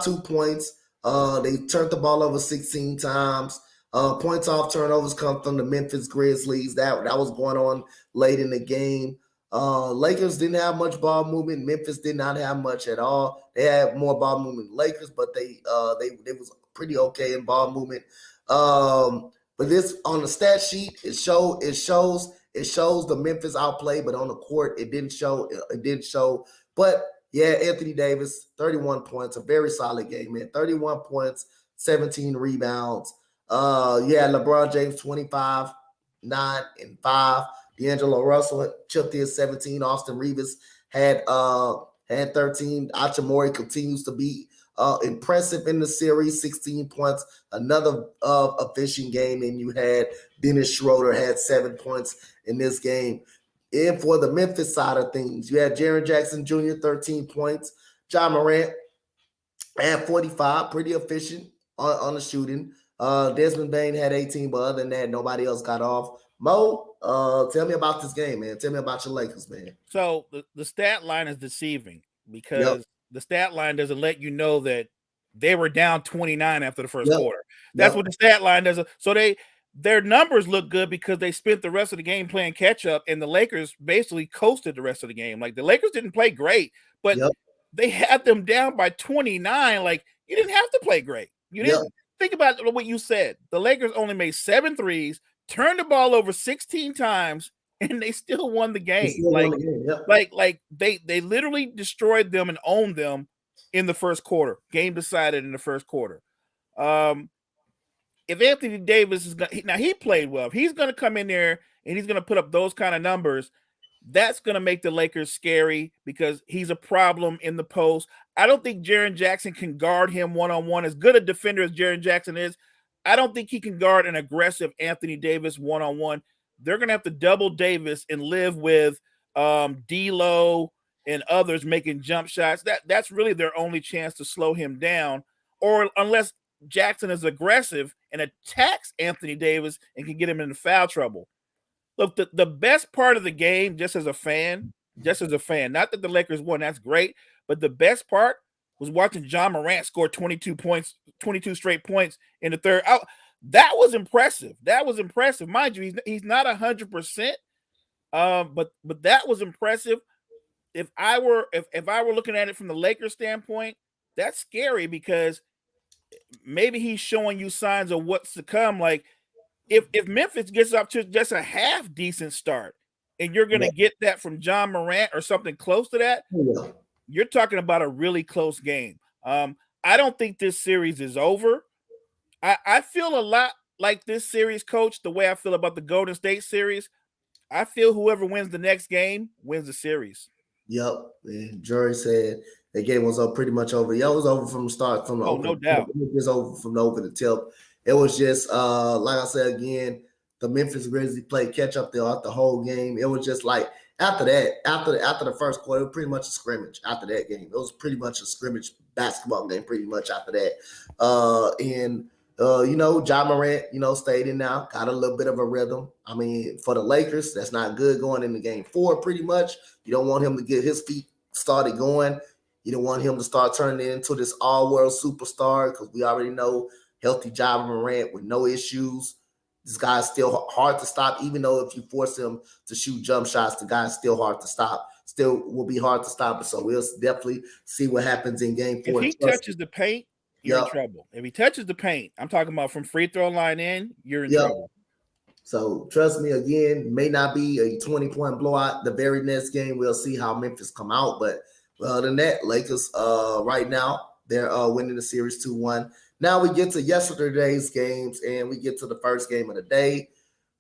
2 points. They turned the ball over 16 times. Points off turnovers come from the Memphis Grizzlies. That was going on late in the game. Lakers didn't have much ball movement. Memphis did not have much at all. They had more ball movement than Lakers, but they was pretty okay in ball movement. But this on the stat sheet, it shows the Memphis outplay, but on the court, it didn't show. But yeah, Anthony Davis, 31 points, a very solid game, man. 31 points, 17 rebounds. Yeah, LeBron James, 25, 9, and 5. D'Angelo Russell chipped in 17. Austin Reeves had 13. Achimori continues to be impressive in the series, 16 points. Another efficient game, and you had Dennis Schroeder had 7 points in this game. And for the Memphis side of things, you had Jaren Jackson Jr., 13 points. John Morant had 45, pretty efficient on the shooting. Desmond Bain had 18, but other than that, nobody else got off. Mo, tell me about this game, man. Tell me about your Lakers, man. So the stat line is deceiving because the stat line doesn't let you know that they were down 29 after the first quarter. That's what the stat line does. So their numbers look good because they spent the rest of the game playing catch up, and the Lakers basically coasted the rest of the game. Like the Lakers didn't play great, but they had them down by 29. Like you didn't have to play great. You didn't think about what you said. The Lakers only made 7 threes, turned the ball over 16 times, and they still won the game. Like they literally destroyed them and owned them in the first quarter. Game decided in the first quarter. If Anthony Davis is now he played well. If he's going to come in there and he's going to put up those kind of numbers, That's going to make the Lakers scary because he's a problem in the post. I don't think Jaren Jackson can guard him one-on-one. As good a defender as Jaren Jackson is, I don't think he can guard an aggressive Anthony Davis one-on-one. They're going to have to double Davis and live with D'Lo and others making jump shots. That's really their only chance to slow him down, or unless Jackson is aggressive and attacks Anthony Davis and can get him into foul trouble. Look, the best part of the game, just as a fan, not that the Lakers won, that's great, but the best part was watching John Morant score 22 points, 22 straight points in the third. That was impressive. That was impressive. Mind you, he's not 100%, but that was impressive. If I were looking at it from the Lakers standpoint, that's scary because maybe he's showing you signs of what's to come. Like, if Memphis gets up to just a half decent start and you're going to get that from John Morant or something close to that, you're talking about a really close game. I don't think this series is over. I feel a lot like this series, Coach, the way I feel about the Golden State series. I feel whoever wins the next game wins the series. Yep. And Jury said the game was pretty much over. Yeah, it was over from the start, from the open. No doubt. It was over from the open to tip. It was just like I said again, the Memphis Grizzlies played catch up throughout the whole game. It was just like after the first quarter, it was pretty much a scrimmage. After that game, it was pretty much a scrimmage basketball game. Pretty much after that, John Morant, stayed in now, got a little bit of a rhythm. I mean, for the Lakers, that's not good going into game 4. Pretty much, you don't want him to get his feet started going. You don't want him to start turning into this all-world superstar because we already know. Healthy John Morant with no issues. This guy's still hard to stop, even though if you force him to shoot jump shots, the guy's still hard to stop. Still will be hard to stop. So we'll definitely see what happens in game 4. If he touches the paint, you're in trouble. If he touches the paint, I'm talking about from free throw line in, you're in trouble. So trust me, again, may not be a 20-point blowout. The very next game, we'll see how Memphis come out. But other than that, Lakers right now, they're winning the series 2-1. Now we get to yesterday's games, and we get to the first game of the day,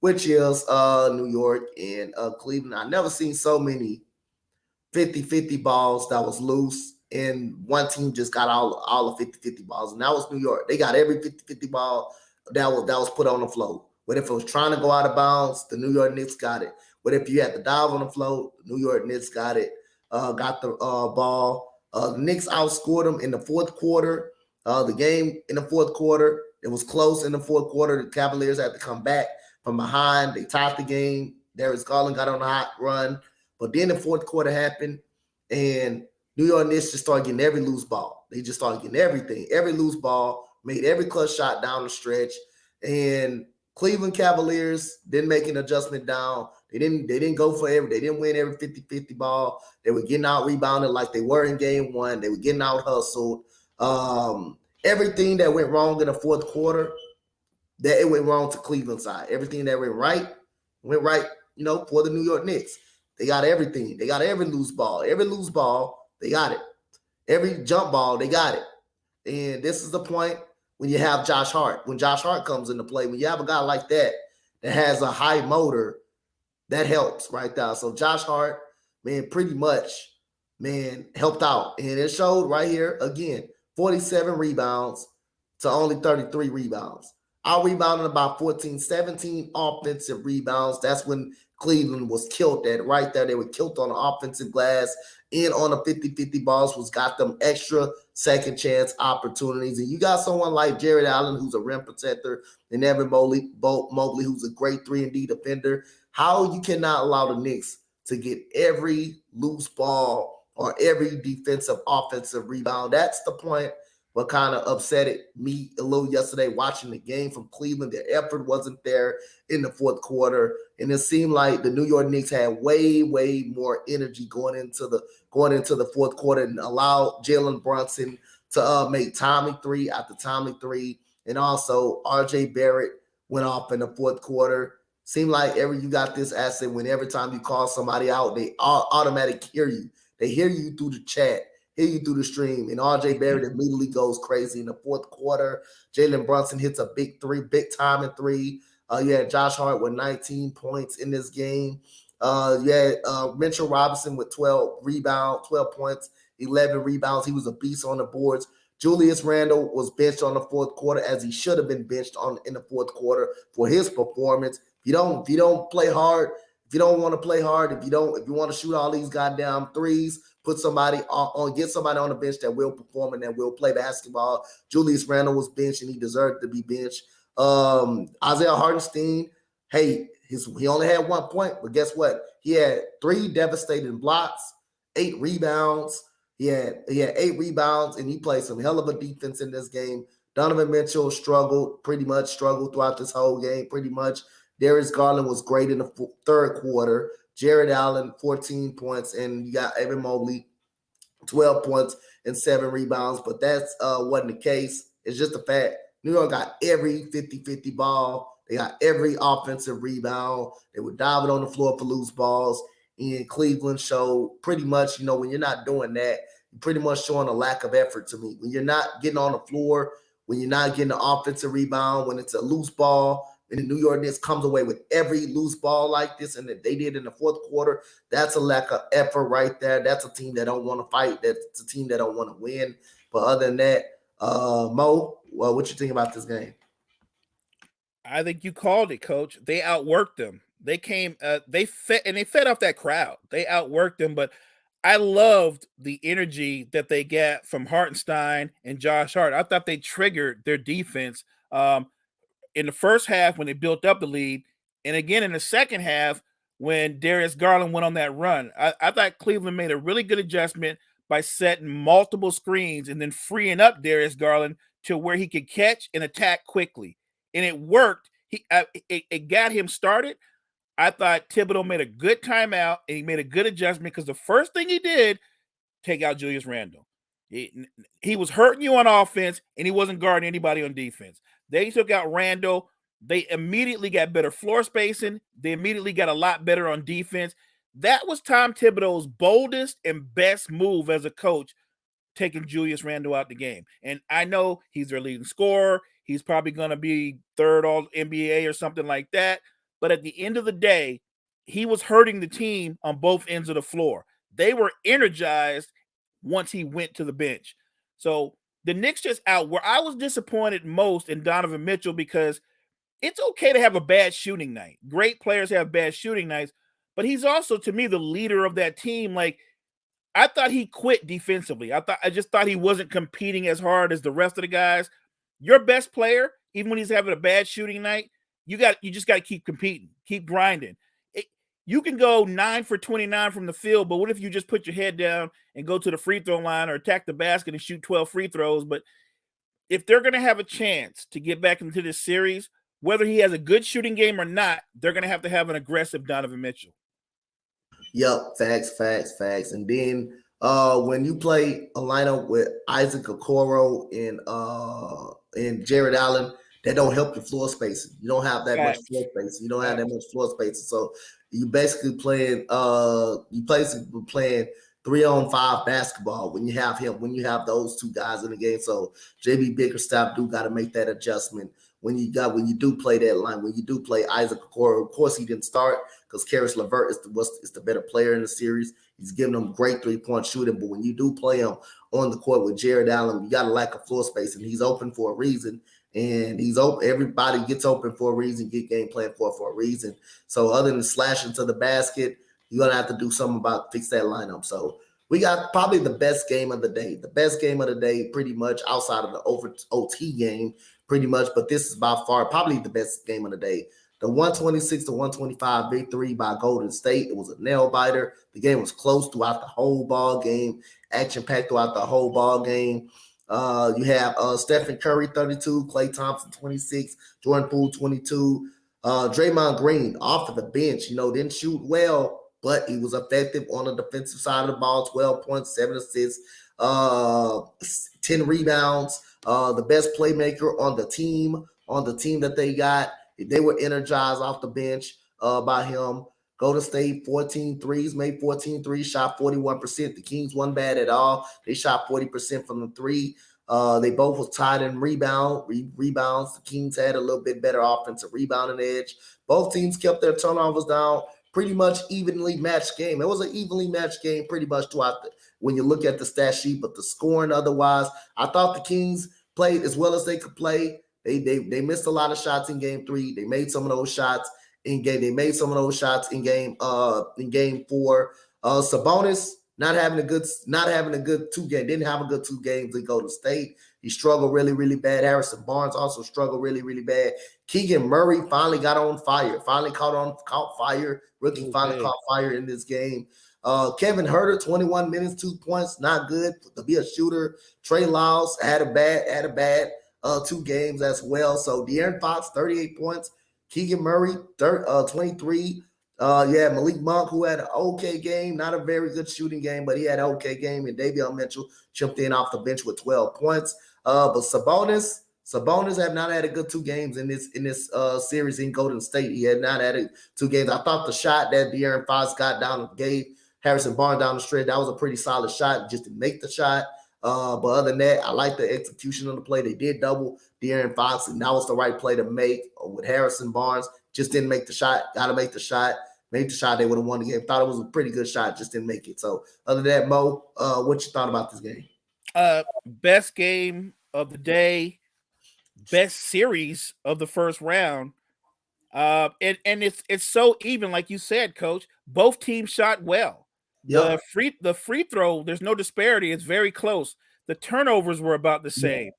which is New York and Cleveland. I never seen so many 50-50 balls that was loose, and one team just got all the 50-50 balls, and that was New York. They got every 50-50 ball that was put on the floor. What if it was trying to go out of bounds? The New York Knicks got it. What if you had the dive on the floor? The New York Knicks got it. Got the ball. The Knicks outscored them in the fourth quarter. The game in the fourth quarter, it was close in the fourth quarter. The Cavaliers had to come back from behind. They tied the game. Darius Garland got on a hot run. But then the fourth quarter happened, and New York Knicks just started getting every loose ball. They just started getting everything. Every loose ball, made every clutch shot down the stretch. And Cleveland Cavaliers didn't make an adjustment down. They didn't go for every. They didn't win every 50-50 ball. They were getting out rebounded like they were in game 1. They were getting out hustled. Everything that went wrong in the fourth quarter, that it went wrong to Cleveland side. Everything that went right, for the New York Knicks. They got everything. They got every loose ball. Every loose ball, they got it. Every jump ball, they got it. And this is the point when you have Josh Hart. When Josh Hart comes into play, when you have a guy like that has a high motor, that helps right there. So Josh Hart, man, pretty much, helped out. And it showed right here again. 47 rebounds to only 33 rebounds. Out rebounding about 14, 17 offensive rebounds. That's when Cleveland was killed at right there. They were killed on the offensive glass and on the 50-50 balls, which got them extra second chance opportunities. And you got someone like Jared Allen, who's a rim protector, and Evan Mobley, who's a great 3-and-D defender. How you cannot allow the Knicks to get every loose ball or every defensive offensive rebound. That's the point what kind of upset me a little yesterday watching the game from Cleveland. Their effort wasn't there in the fourth quarter. And it seemed like the New York Knicks had way, way more energy going into the fourth quarter and allowed Jalen Brunson to make timely 3 after timely 3. And also RJ Barrett went off in the fourth quarter. Seemed like you got this asset when every time you call somebody out, they automatically hear you. They hear you through the chat, hear you through the stream, and RJ Barrett immediately goes crazy in the fourth quarter. Jalen Brunson hits a big 3, big time in 3. You had Josh Hart with 19 points in this game. Mitchell Robinson with 12 points, 11 rebounds. He was a beast on the boards. Julius Randle was benched on the fourth quarter, as he should have been benched in the fourth quarter for his performance. If you don't play hard, if you don't want to play hard, if you want to shoot all these goddamn threes, put somebody get somebody on the bench that will perform and that will play basketball. Julius Randle was benched and he deserved to be benched. Isaiah Hartenstein, hey, he only had 1 point, but guess what? He had 3 devastating blocks, 8 rebounds. He had 8 rebounds, and he played some hell of a defense in this game. Donovan Mitchell pretty much struggled throughout this whole game, pretty much. Darius Garland was great in the third quarter. Jared Allen, 14 points, and you got Evan Mobley, 12 points and 7 rebounds, but that's wasn't the case. It's just the fact New York got every 50-50 ball. They got every offensive rebound. They were diving on the floor for loose balls. And Cleveland showed pretty much, when you're not doing that, you're pretty much showing a lack of effort to me. When you're not getting on the floor, when you're not getting the offensive rebound, when it's a loose ball, and the New York Knicks comes away with every loose ball like this, and that they did in the fourth quarter, that's a lack of effort right there. That's a team that don't want to fight. That's a team that don't want to win. But other than that, Mo, what you think about this game? I think you called it, Coach. They outworked them. They came, they fed off that crowd. They outworked them, but I loved the energy that they got from Hartenstein and Josh Hart. I thought they triggered their defense in the first half when they built up the lead, and again in the second half when Darius Garland went on that run. I thought Cleveland made a really good adjustment by setting multiple screens and then freeing up Darius Garland to where he could catch and attack quickly. And it worked. It got him started. I thought Thibodeau made a good timeout and he made a good adjustment because the first thing he did, take out Julius Randle. He was hurting you on offense and he wasn't guarding anybody on defense. They took out Randle. They immediately got better floor spacing. They immediately got a lot better on defense. That was Tom Thibodeau's boldest and best move as a coach, taking Julius Randle out the game. And I know he's their leading scorer. He's probably going to be third all NBA or something like that. But at the end of the day, he was hurting the team on both ends of the floor. They were energized once he went to the bench. So the Knicks just out where I was disappointed most in Donovan Mitchell, because it's okay to have a bad shooting night. Great players have bad shooting nights, but he's also, to me, the leader of that team. Like, I thought he quit defensively. I just thought he wasn't competing as hard as the rest of the guys. Your best player, even when he's having a bad shooting night, you just got to keep competing, keep grinding. You can go 9 for 29 from the field, but what if you just put your head down and go to the free throw line or attack the basket and shoot 12 free throws? But if they're going to have a chance to get back into this series, whether he has a good shooting game or not, they're going to have an aggressive Donovan Mitchell. Yep, facts. And then when you play a lineup with Isaac Okoro and Jared Allen, that don't help your floor spacing. You don't have that much floor spacing. You don't have that much floor spacing. So you basically playing 3-on-5 basketball when you have those two guys in the game. So JB Bickerstaff do got to make that adjustment when you do play that line, when you do play Isaac Okoro. Of course, he didn't start because Karis LeVert is the better player in the series. He's giving them great 3-point shooting, but when you do play him on the court with Jared Allen, you got a lack of floor space, and he's open for a reason. And he's open. Everybody gets open for a reason, get game plan for a reason. So other than slashing to the basket, you're going to have to do something about fix that lineup. So we got probably the best game of the day. The best game of the day pretty much outside of the OT game pretty much. But this is by far probably the best game of the day. The 126-125 victory by Golden State. It was a nail biter. The game was close throughout the whole ball game. Action packed throughout the whole ball game. You have Stephen Curry, 32, Klay Thompson, 26, Jordan Poole, 22. Draymond Green off of the bench, didn't shoot well, but he was effective on the defensive side of the ball, 12 points, 7 assists, 10 rebounds. The best playmaker on the team that they got. They were energized off the bench by him. Golden State, 14 threes, made 14 threes, shot 41%. The Kings weren't bad at all. They shot 40% from the three. They both was tied in rebounds. The Kings had a little bit better offensive rebounding edge. Both teams kept their turnovers down pretty much evenly matched game. It was an evenly matched game pretty much throughout when you look at the stat sheet, but the scoring otherwise, I thought the Kings played as well as they could play. They missed a lot of shots in game 3. They made some of those shots in game. They made some of those shots in game 4. Sabonis not having a good 2 game. Didn't have a good 2 games in Golden State. He struggled really, really bad. Harrison Barnes also struggled really, really bad. Keegan Murray finally got on fire. Finally caught fire. Rookie finally caught fire in this game. Kevin Huerter, 21 minutes, 2 points, not good to be a shooter. Trey Lyles had a bad 2 games as well. So De'Aaron Fox, 38 points. Keegan Murray, 23. Malik Monk, who had an okay game, not a very good shooting game, but he had an okay game. And Davion Mitchell chipped in off the bench with 12 points. But Sabonis have not had a good 2 games in this series in Golden State. He had not had 2 games. I thought the shot that De'Aaron Fox got down and gave Harrison Barnes down the stretch, that was a pretty solid shot just to make the shot. But other than that, I like the execution of the play. They did double De'Aaron Fox, and that was the right play to make with Harrison Barnes. Just didn't make the shot. Got to make the shot. Made the shot, they would have won the game. Thought it was a pretty good shot, just didn't make it. So other than that, Mo, what you thought about this game? Best game of the day, best series of the first round. And it's so even, like you said, Coach. Both teams shot well. Yep. The free throw, there's no disparity. It's very close. The turnovers were about the same.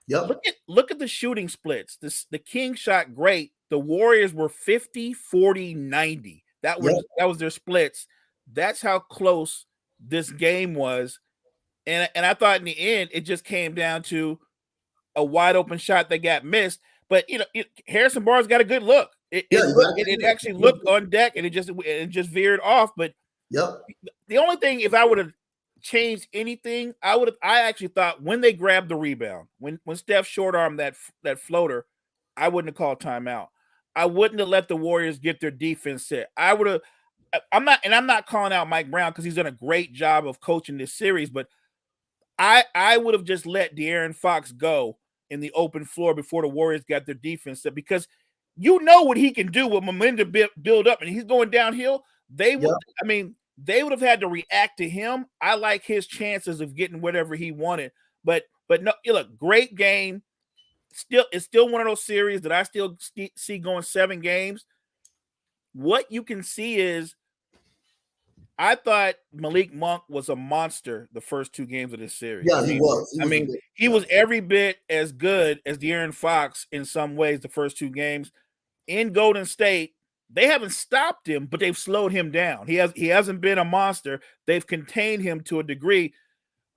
Yep. Look at the shooting splits. The Kings shot great. The Warriors were 50, 40, 90. That was their splits. That's how close this game was. And I thought in the end, it just came down to a wide open shot that got missed. But Harrison Barnes got a good look. It actually looked on deck, and it just veered off. But the only thing, if I would have changed anything, I actually thought when they grabbed the rebound, when Steph short armed that floater, I wouldn't have called timeout. I wouldn't have let the Warriors get their defense set. I'm not calling out Mike Brown because he's done a great job of coaching this series, but I would have just let De'Aaron Fox go in the open floor before the Warriors got their defense set, because you know what he can do with momentum build up, and he's going downhill. They would have had to react to him. I like his chances of getting whatever he wanted, but no, look, great game. It's still one of those series that I still see going 7 games. What you can see is, I thought Malik Monk was a monster the first 2 games of this series. Yeah, he was. He was every bit as good as De'Aaron Fox in some ways the first 2 games. In Golden State, they haven't stopped him, but they've slowed him down. He hasn't been a monster. They've contained him to a degree.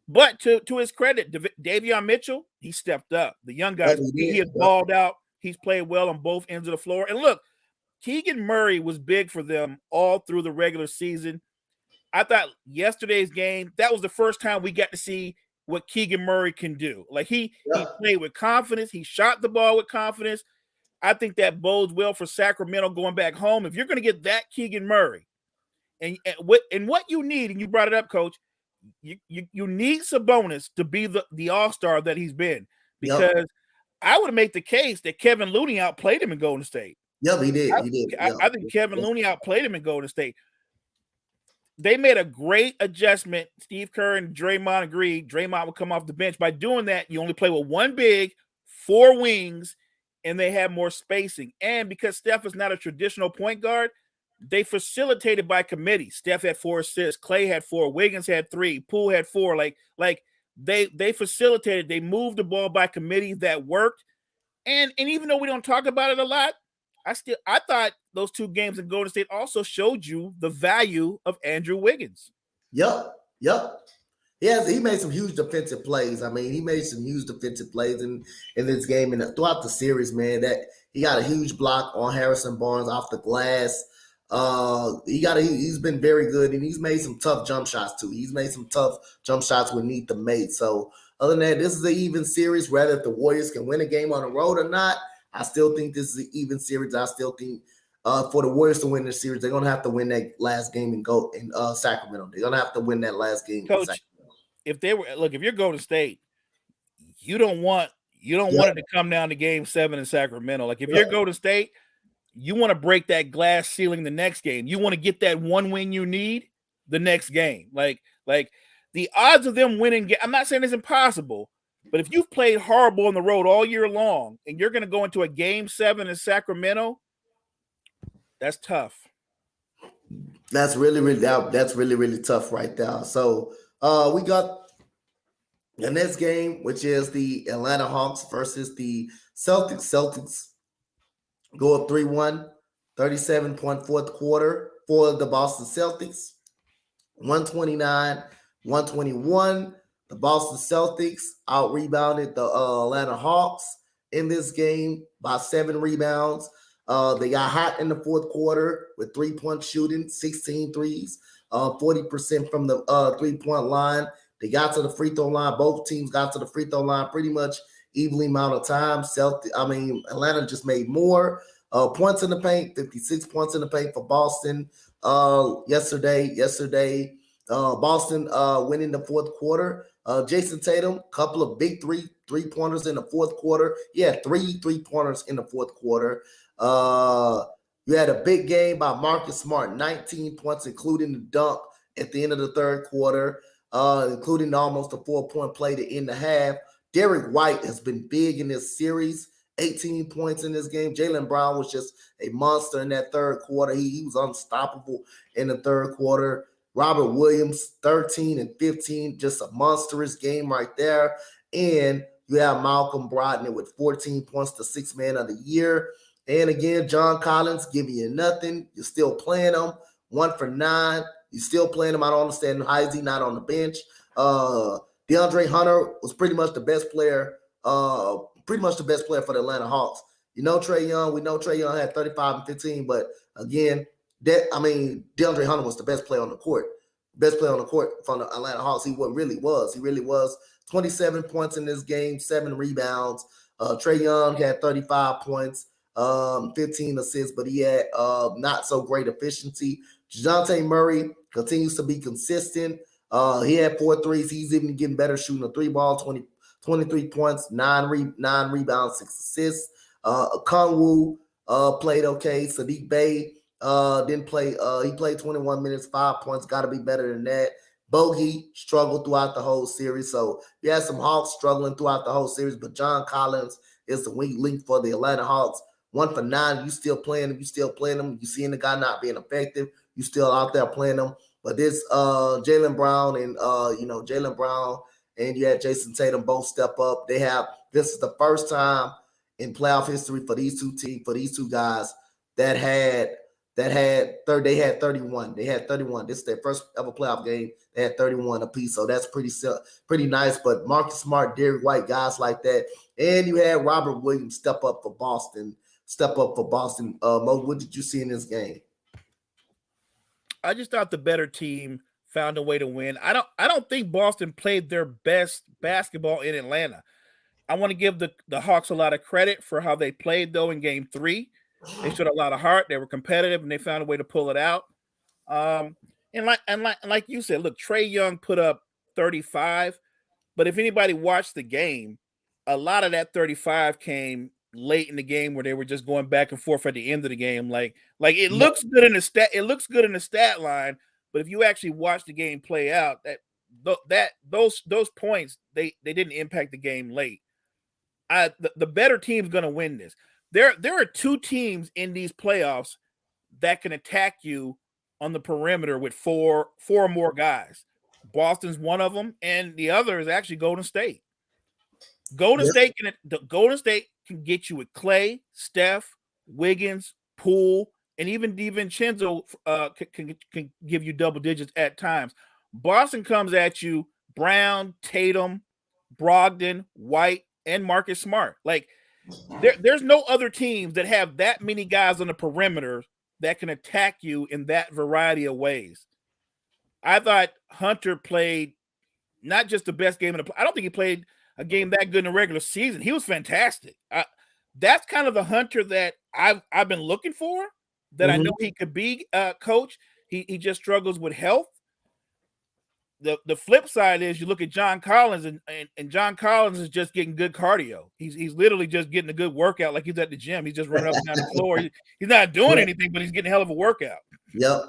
But to his credit, Davion Mitchell, he stepped up. The young guy, he has balled out. He's played well on both ends of the floor. And look, Keegan Murray was big for them all through the regular season. I thought yesterday's game, that was the first time we got to see what Keegan Murray can do. Like he played with confidence. He shot the ball with confidence. I think that bodes well for Sacramento going back home. If you're going to get that Keegan Murray, and what you need, and you brought it up, Coach, you need Sabonis to be the all-star that he's been, because I would make the case that Kevin Looney outplayed him in Golden State. Yep, he did. I think Kevin Looney outplayed him in Golden State. They made a great adjustment. Steve Kerr and Draymond agreed. Draymond would come off the bench. By doing that, you only play with 1 big, 4 wings, and they have more spacing. And because Steph is not a traditional point guard, they facilitated by committee. Steph had 4 assists. Clay had 4. Wiggins had 3. Poole had 4. Like they facilitated. They moved the ball by committee. That worked. And even though we don't talk about it a lot, I thought those 2 games in Golden State also showed you the value of Andrew Wiggins. Yep. He made some huge defensive plays. I mean, he made some huge defensive plays in this game and throughout the series, man. That he got a huge block on Harrison Barnes off the glass. He's been very good, and he's made some tough jump shots too. He's made some tough jump shots we need to make. So other than that, this is an even series. Whether if the Warriors can win a game on the road or not, I still think this is an even series. I still think for the Warriors to win this series, they're gonna have to win that last game and go in Sacramento. They're gonna have to win that last game. Coach, if you're Golden State, you don't want it to come down to Game 7 in Sacramento. Like if you're Golden State, you want to break that glass ceiling the next game. You want to get that one win you need the next game. Like the odds of them winning, I'm not saying it's impossible, but if you've played horrible on the road all year long and you're going to go into a game 7 in Sacramento, that's tough. That's really tough right there. So we got the next game, which is the Atlanta Hawks versus the Celtics. Celtics go up 3-1, 37-point fourth quarter for the Boston Celtics. 129-121. The Boston Celtics out-rebounded the Atlanta Hawks in this game by 7 rebounds. They got hot in the fourth quarter with three-point shooting, 16 threes, 40% from the three-point line. They got to the free throw line. Both teams got to the free throw line pretty much evenly amount of time. Atlanta just made more points in the paint, 56 points in the paint for Boston yesterday. Boston winning the fourth quarter. Jason Tatum, couple of big three-pointers in the fourth quarter. Yeah, 3 3-pointers in the fourth quarter. You had a big game by Marcus Smart, 19 points, including the dunk at the end of the third quarter, including almost a 4-point play to end the half. Derek White has been big in this series, 18 points in this game. Jaylen Brown was just a monster in that third quarter. He was unstoppable in the third quarter. Robert Williams, 13 and 15, just a monstrous game right there. And you have Malcolm Brogdon with 14 points, the sixth man of the year. And again, John Collins giving you nothing. You're still playing him. 1 for 9. You're still playing him. I don't understand why is he not on the bench. DeAndre Hunter was pretty much the best player for the Atlanta Hawks. You know Trae Young. We know Trae Young had 35 and 15, but again, DeAndre Hunter was the best player on the court. Best player on the court from the Atlanta Hawks. He really was. 27 points in this game, 7 rebounds. Trae Young had 35 points, 15 assists, but he had not so great efficiency. DeJounte Murray continues to be consistent. He had 4 threes. He's even getting better shooting a 3-ball, 23 points, 9 rebounds, 6 assists. Kongwu played okay. Sadiq Bey didn't play. He played 21 minutes, 5 points. Got to be better than that. Bogey struggled throughout the whole series. So you had some Hawks struggling throughout the whole series, but John Collins is the weak link for the Atlanta Hawks. 1 for 9. You still playing him. You seeing the guy not being effective. You still out there playing him. But this Jaylen Brown and you had Jason Tatum both step up. This is the first time in playoff history for these two teams, for these two guys they had 31. They had 31. This is their first ever playoff game. They had 31 apiece. So that's pretty nice. But Marcus Smart, Derek White, guys like that. And you had Robert Williams step up for Boston. Mo, what did you see in this game? I just thought the better team found a way to win. I don't think Boston played their best basketball in Atlanta. I want to give the Hawks a lot of credit for how they played, though, in game 3. They showed a lot of heart. They were competitive, and they found a way to pull it out. And like you said, look, Trae Young put up 35, but if anybody watched the game, a lot of that 35 came late in the game where they were just going back and forth at the end of the game. Like it looks good in the stat. It looks good in the stat line, but if you actually watch the game play out, those points they didn't impact the game late. The better team's going to win this. There are 2 teams in these playoffs that can attack you on the perimeter with four or more guys. Boston's one of them, and the other is actually Golden State. Golden State can get you with Clay, Steph, Wiggins, Poole, and even DiVincenzo can give you double digits at times. Boston comes at you, Brown, Tatum, Brogdon, White, and Marcus Smart. Like there's no other teams that have that many guys on the perimeter that can attack you in that variety of ways. I thought Hunter played not just the best game I don't think he played a game that good in the regular season. He was fantastic. That's kind of the Hunter that I've been looking for, that I know he could be, coach. He just struggles with health. the flip side is you look at John Collins, and John Collins is just getting good cardio. He's literally just getting a good workout, like he's at the gym. He's just running up and down the floor. He's not doing anything, but he's getting a hell of a workout. Yep.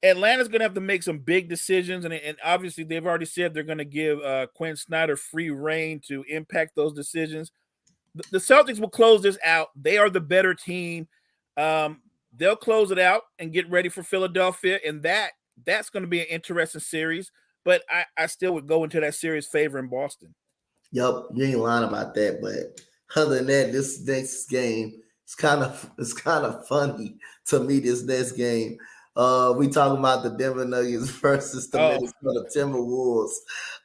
Atlanta's going to have to make some big decisions, and obviously they've already said they're going to give Quinn Snyder free reign to impact those decisions. The Celtics will close this out. They are the better team. They'll close it out and get ready for Philadelphia, and that's going to be an interesting series. But I still would go into that series favoring Boston. Yep, you ain't lying about that. But other than that, this next game, it's kind of funny to me. This next game, we talking about the Denver Nuggets versus the Minnesota Timberwolves.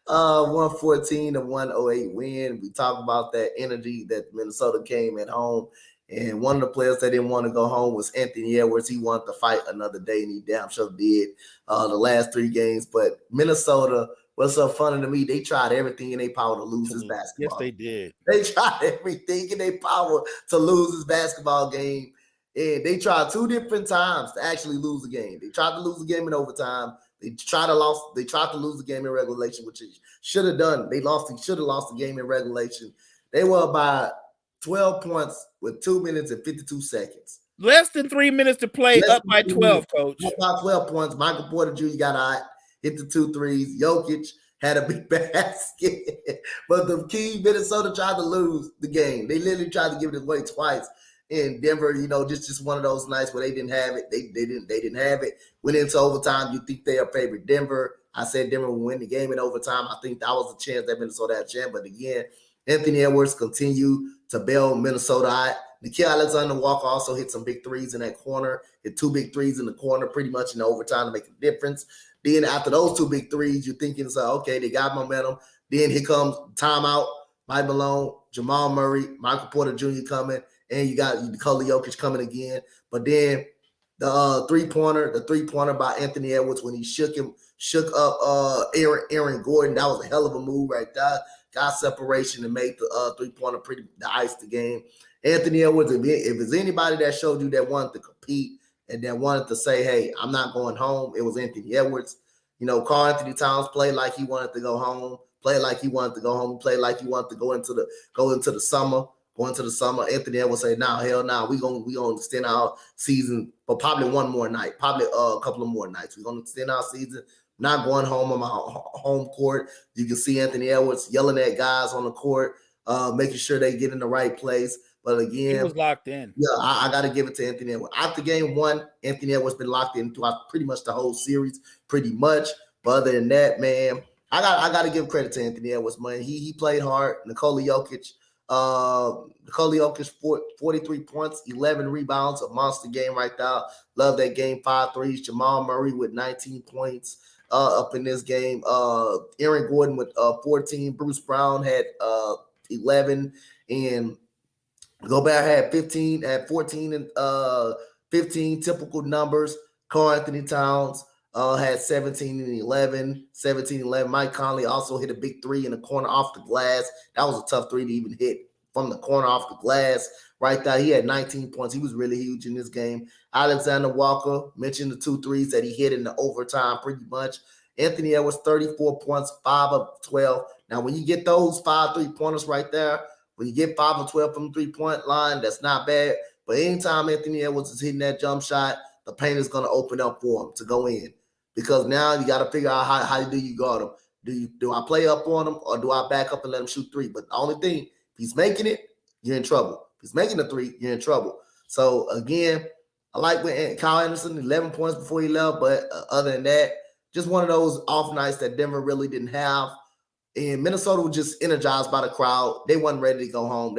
114 to 108 win. We talk about that energy that Minnesota came at home. And one of the players that didn't want to go home was Anthony Edwards. He wanted to fight another day, and he damn sure did the last 3 games. But Minnesota, what's so funny to me, they tried everything in their power to lose this basketball. Yes, they did. They tried everything in their power to lose this basketball game. And they tried 2 different times to actually lose the game. They tried to lose the game in overtime. They tried to lose the game in regulation, which they should have done. They should have lost the game in regulation. They were about 12 points with 2 minutes and 52 seconds. Less than 3 minutes to play, up by 12, Coach. Up by 12 points. Michael Porter Jr. got hot, hit the 2 threes. Jokic had a big basket. But the key, Minnesota tried to lose the game. They literally tried to give it away twice. In Denver, just one of those nights where they didn't have it. They didn't have it. Went into overtime. You think they are favored Denver. I said Denver will win the game in overtime. I think that was a chance that Minnesota had a chance. But again, Anthony Edwards continued to bail Minnesota out. Nickeil Alexander-Walker also hit some big threes in that corner. Hit 2 big threes in the corner pretty much in the overtime to make a difference. Then after those 2 big threes, you're thinking, okay, they got momentum. Then here comes timeout. Mike Malone, Jamal Murray, Michael Porter Jr. coming. And you got Nikola Jokic coming again. But then the three-pointer by Anthony Edwards when he shook up Aaron Gordon. That was a hell of a move right there. Got separation and made the three-pointer to ice the game. Anthony Edwards, if it's anybody that showed you that wanted to compete and that wanted to say, hey, I'm not going home, it was Anthony Edwards. Karl Anthony Towns played like he wanted to go home, played like he wanted to go home, played like he wanted to go into the summer. Going to the summer, Anthony Edwards say, "Nah, hell nah, we gonna extend our season, but probably one more night, probably a couple of more nights. We're gonna extend our season. Not going home on my home court." You can see Anthony Edwards yelling at guys on the court, making sure they get in the right place. But again, he was locked in. Yeah, I got to give it to Anthony Edwards. After game 1, Anthony Edwards been locked in throughout pretty much the whole series, pretty much. But other than that, man, I got to give credit to Anthony Edwards, man. He played hard. Nikola Jokic. 43 points, 11 rebounds, a monster game right there. Love that game, 5 threes. Jamal Murray with 19 points up in this game. Aaron Gordon with 14. Bruce Brown had 11. And Gobert had 15, had 14 and 15 typical numbers. Karl Anthony Towns had 17 and 11. Mike Conley also hit a big 3 in the corner off the glass. That was a tough 3 to even hit from the corner off the glass right there. He had 19 points. He was really huge in this game. Alexander Walker mentioned the 2 threes that he hit in the overtime pretty much. Anthony Edwards, 34 points, 5 of 12. Now, when you get those 5 3-pointers right there, when you get 5 of 12 from the 3-point line, that's not bad. But anytime Anthony Edwards is hitting that jump shot, the paint is going to open up for him to go in. Because now you got to figure out how do you guard him. Do I play up on him or do I back up and let him shoot 3? But the only thing, if he's making it, you're in trouble. If he's making a 3, you're in trouble. So, again, I like when Kyle Anderson, 11 points before he left. But other than that, just one of those off nights that Denver really didn't have. And Minnesota was just energized by the crowd. They wasn't ready to go home.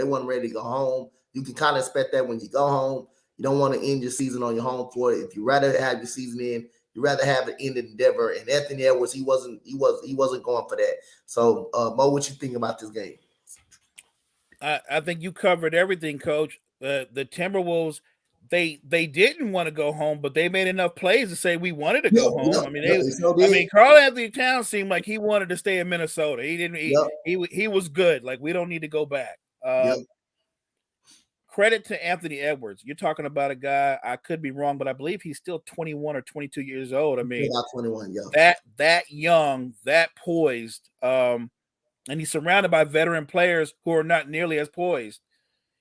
You can kind of expect that when you go home. You don't want to end your season on your home court. If you rather have your season in, you rather have it end in Denver. And Anthony Edwards, he wasn't going for that. So, Mo, what you think about this game? I think you covered everything, Coach. The Timberwolves, they didn't want to go home, but they made enough plays to say we wanted to go home. Karl Anthony Towns seemed like he wanted to stay in Minnesota. He didn't. He was good. Like, we don't need to go back. credit to Anthony Edwards. You're talking about a guy, I could be wrong, but I believe he's still 21 or 22 years old. I mean, about 21, yeah. That young, that poised, and he's surrounded by veteran players who are not nearly as poised.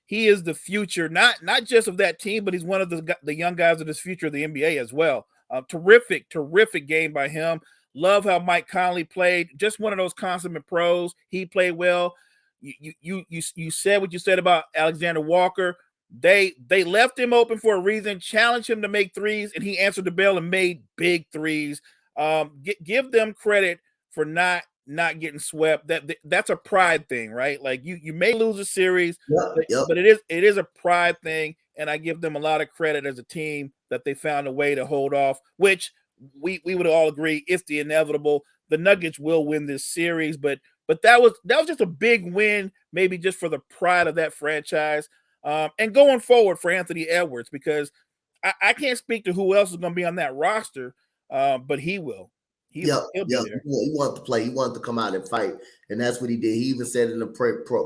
He is the future, not just of that team, but he's one of the young guys of this future of the NBA as well. Terrific game by him. Love how Mike Conley played. Just one of those consummate pros. He played well. You said what you said about Alexander Walker. They left him open for a reason, challenged him to make threes, and he answered the bell and made big threes. Give them credit for not getting swept. That's a pride thing, right? Like you may lose a series, but it is a pride thing, and I give them a lot of credit as a team that they found a way to hold off, which we would all agree it's the inevitable. The Nuggets will win this series, but that was just a big win, maybe just for the pride of that franchise. And going forward for Anthony Edwards, because I can't speak to who else is going to be on that roster, but he will. He'll be there. He wanted to play. He wanted to come out and fight, and that's what he did. He even said in the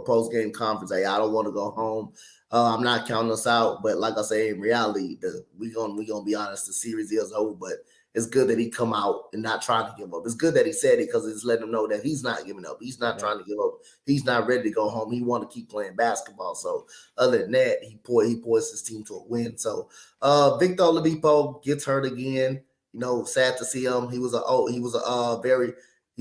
post-game conference, "Hey, I don't want to go home. I'm not counting us out." But like I say, in reality, we gonna be honest. The series is over, but it's good that he come out and not trying to give up. It's good that he said it because it's letting him know that he's not giving up. He's not trying to give up. He's not ready to go home. He want to keep playing basketball. So other than that, he poised his team to a win. So Victor Oladipo gets hurt again. You know, sad to see him. He used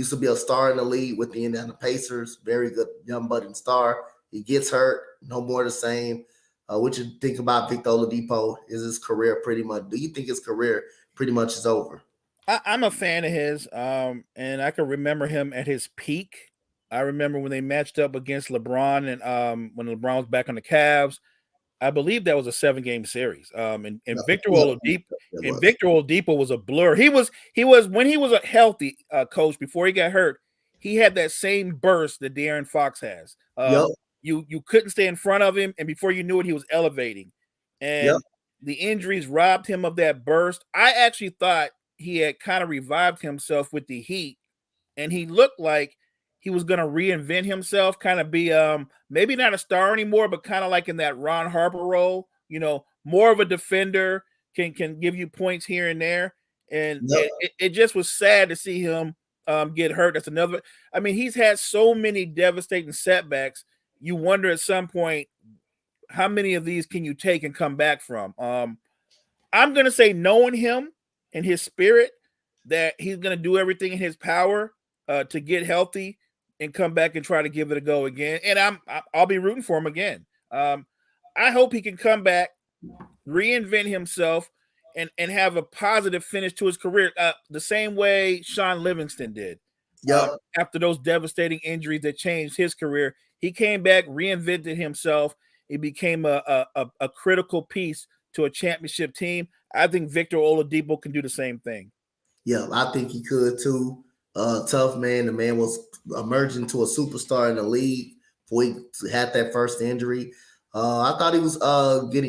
to be a star in the league with the Indiana Pacers. Very good young budding star. He gets hurt. No more the same. What you think about Victor Oladipo? Is his career pretty much? Do you think his career pretty much is over? I'm a fan of his, and I can remember him at his peak. I remember when they matched up against LeBron, and when LeBron was back on the Cavs. I believe that was a 7-game series. And Victor Oladipo was a blur. He was when he was a healthy coach before he got hurt. He had that same burst that De'Aaron Fox has. You couldn't stay in front of him, and before you knew it, he was elevating. And the injuries robbed him of that burst. I actually thought he had kind of revived himself with the Heat, and he looked like he was going to reinvent himself, kind of be maybe not a star anymore, but kind of like in that Ron Harper role, you know, more of a defender, can give you points here and there. And it just was sad to see him get hurt. That's another. I mean, he's had so many devastating setbacks. You wonder at some point, how many of these can you take and come back from? I'm going to say, knowing him and his spirit, that he's going to do everything in his power to get healthy and come back and try to give it a go again. And I'll be rooting for him again. I hope he can come back, reinvent himself, and have a positive finish to his career, the same way Sean Livingston did. After those devastating injuries that changed his career, he came back, reinvented himself. He became a critical piece to a championship team. I think Victor Oladipo can do the same thing. Yeah, I think he could too. Tough man. The man was emerging to a superstar in the league before he had that first injury. I thought he was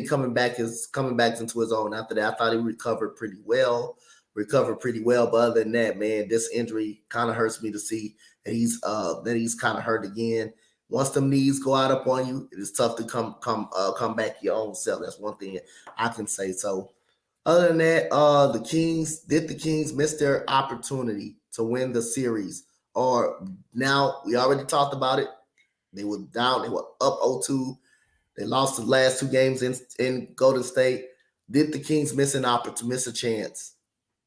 coming back into his own after that. I thought he recovered pretty well. But other than that, man, this injury kind of hurts me to see that he's kind of hurt again. Once them knees go out up on you, it is tough to come back your own self. That's one thing I can say. So other than that, the Kings miss their opportunity to win the series? Or now we already talked about it. They were down. They were up 0-2. They lost the last 2 games in Golden State. Did the Kings miss a chance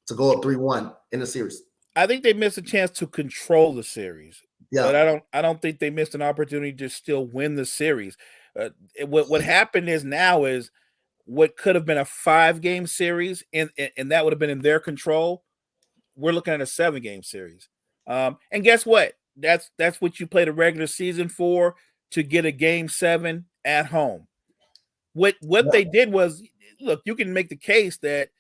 to go up 3-1 in the series? I think they missed a chance to control the series. Yeah. But I don't think they missed an opportunity to still win the series. What happened is what could have been a 5-game series, and that would have been in their control. We're looking at a 7-game series. And guess what? That's what you play the regular season for, to get a game 7 at home. What they did was, look, you can make the case that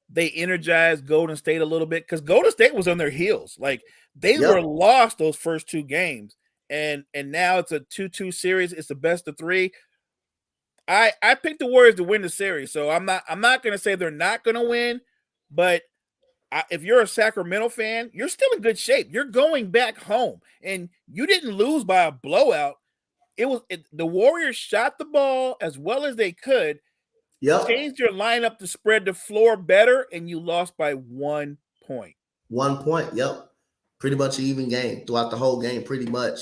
they energized Golden State a little bit, because Golden State was on their heels. Like, they were lost those first 2 games. And now it's a 2-2 series. It's the best of 3. I picked the Warriors to win the series, so I'm not going to say they're not going to win, but if you're a Sacramento fan, you're still in good shape. You're going back home, and you didn't lose by a blowout. the Warriors shot the ball as well as they could, changed your lineup to spread the floor better, and you lost by 1 point. 1 point. Yep. Pretty much an even game throughout the whole game, pretty much.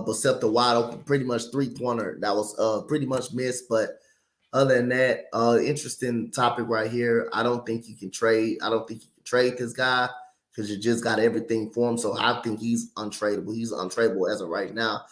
Except the wide open, pretty much 3-pointer that was pretty much missed. But other than that, interesting topic right here. I don't think you can trade. I don't think you can trade this guy because you just got everything for him. So I think he's untradeable. He's untradeable as of right now.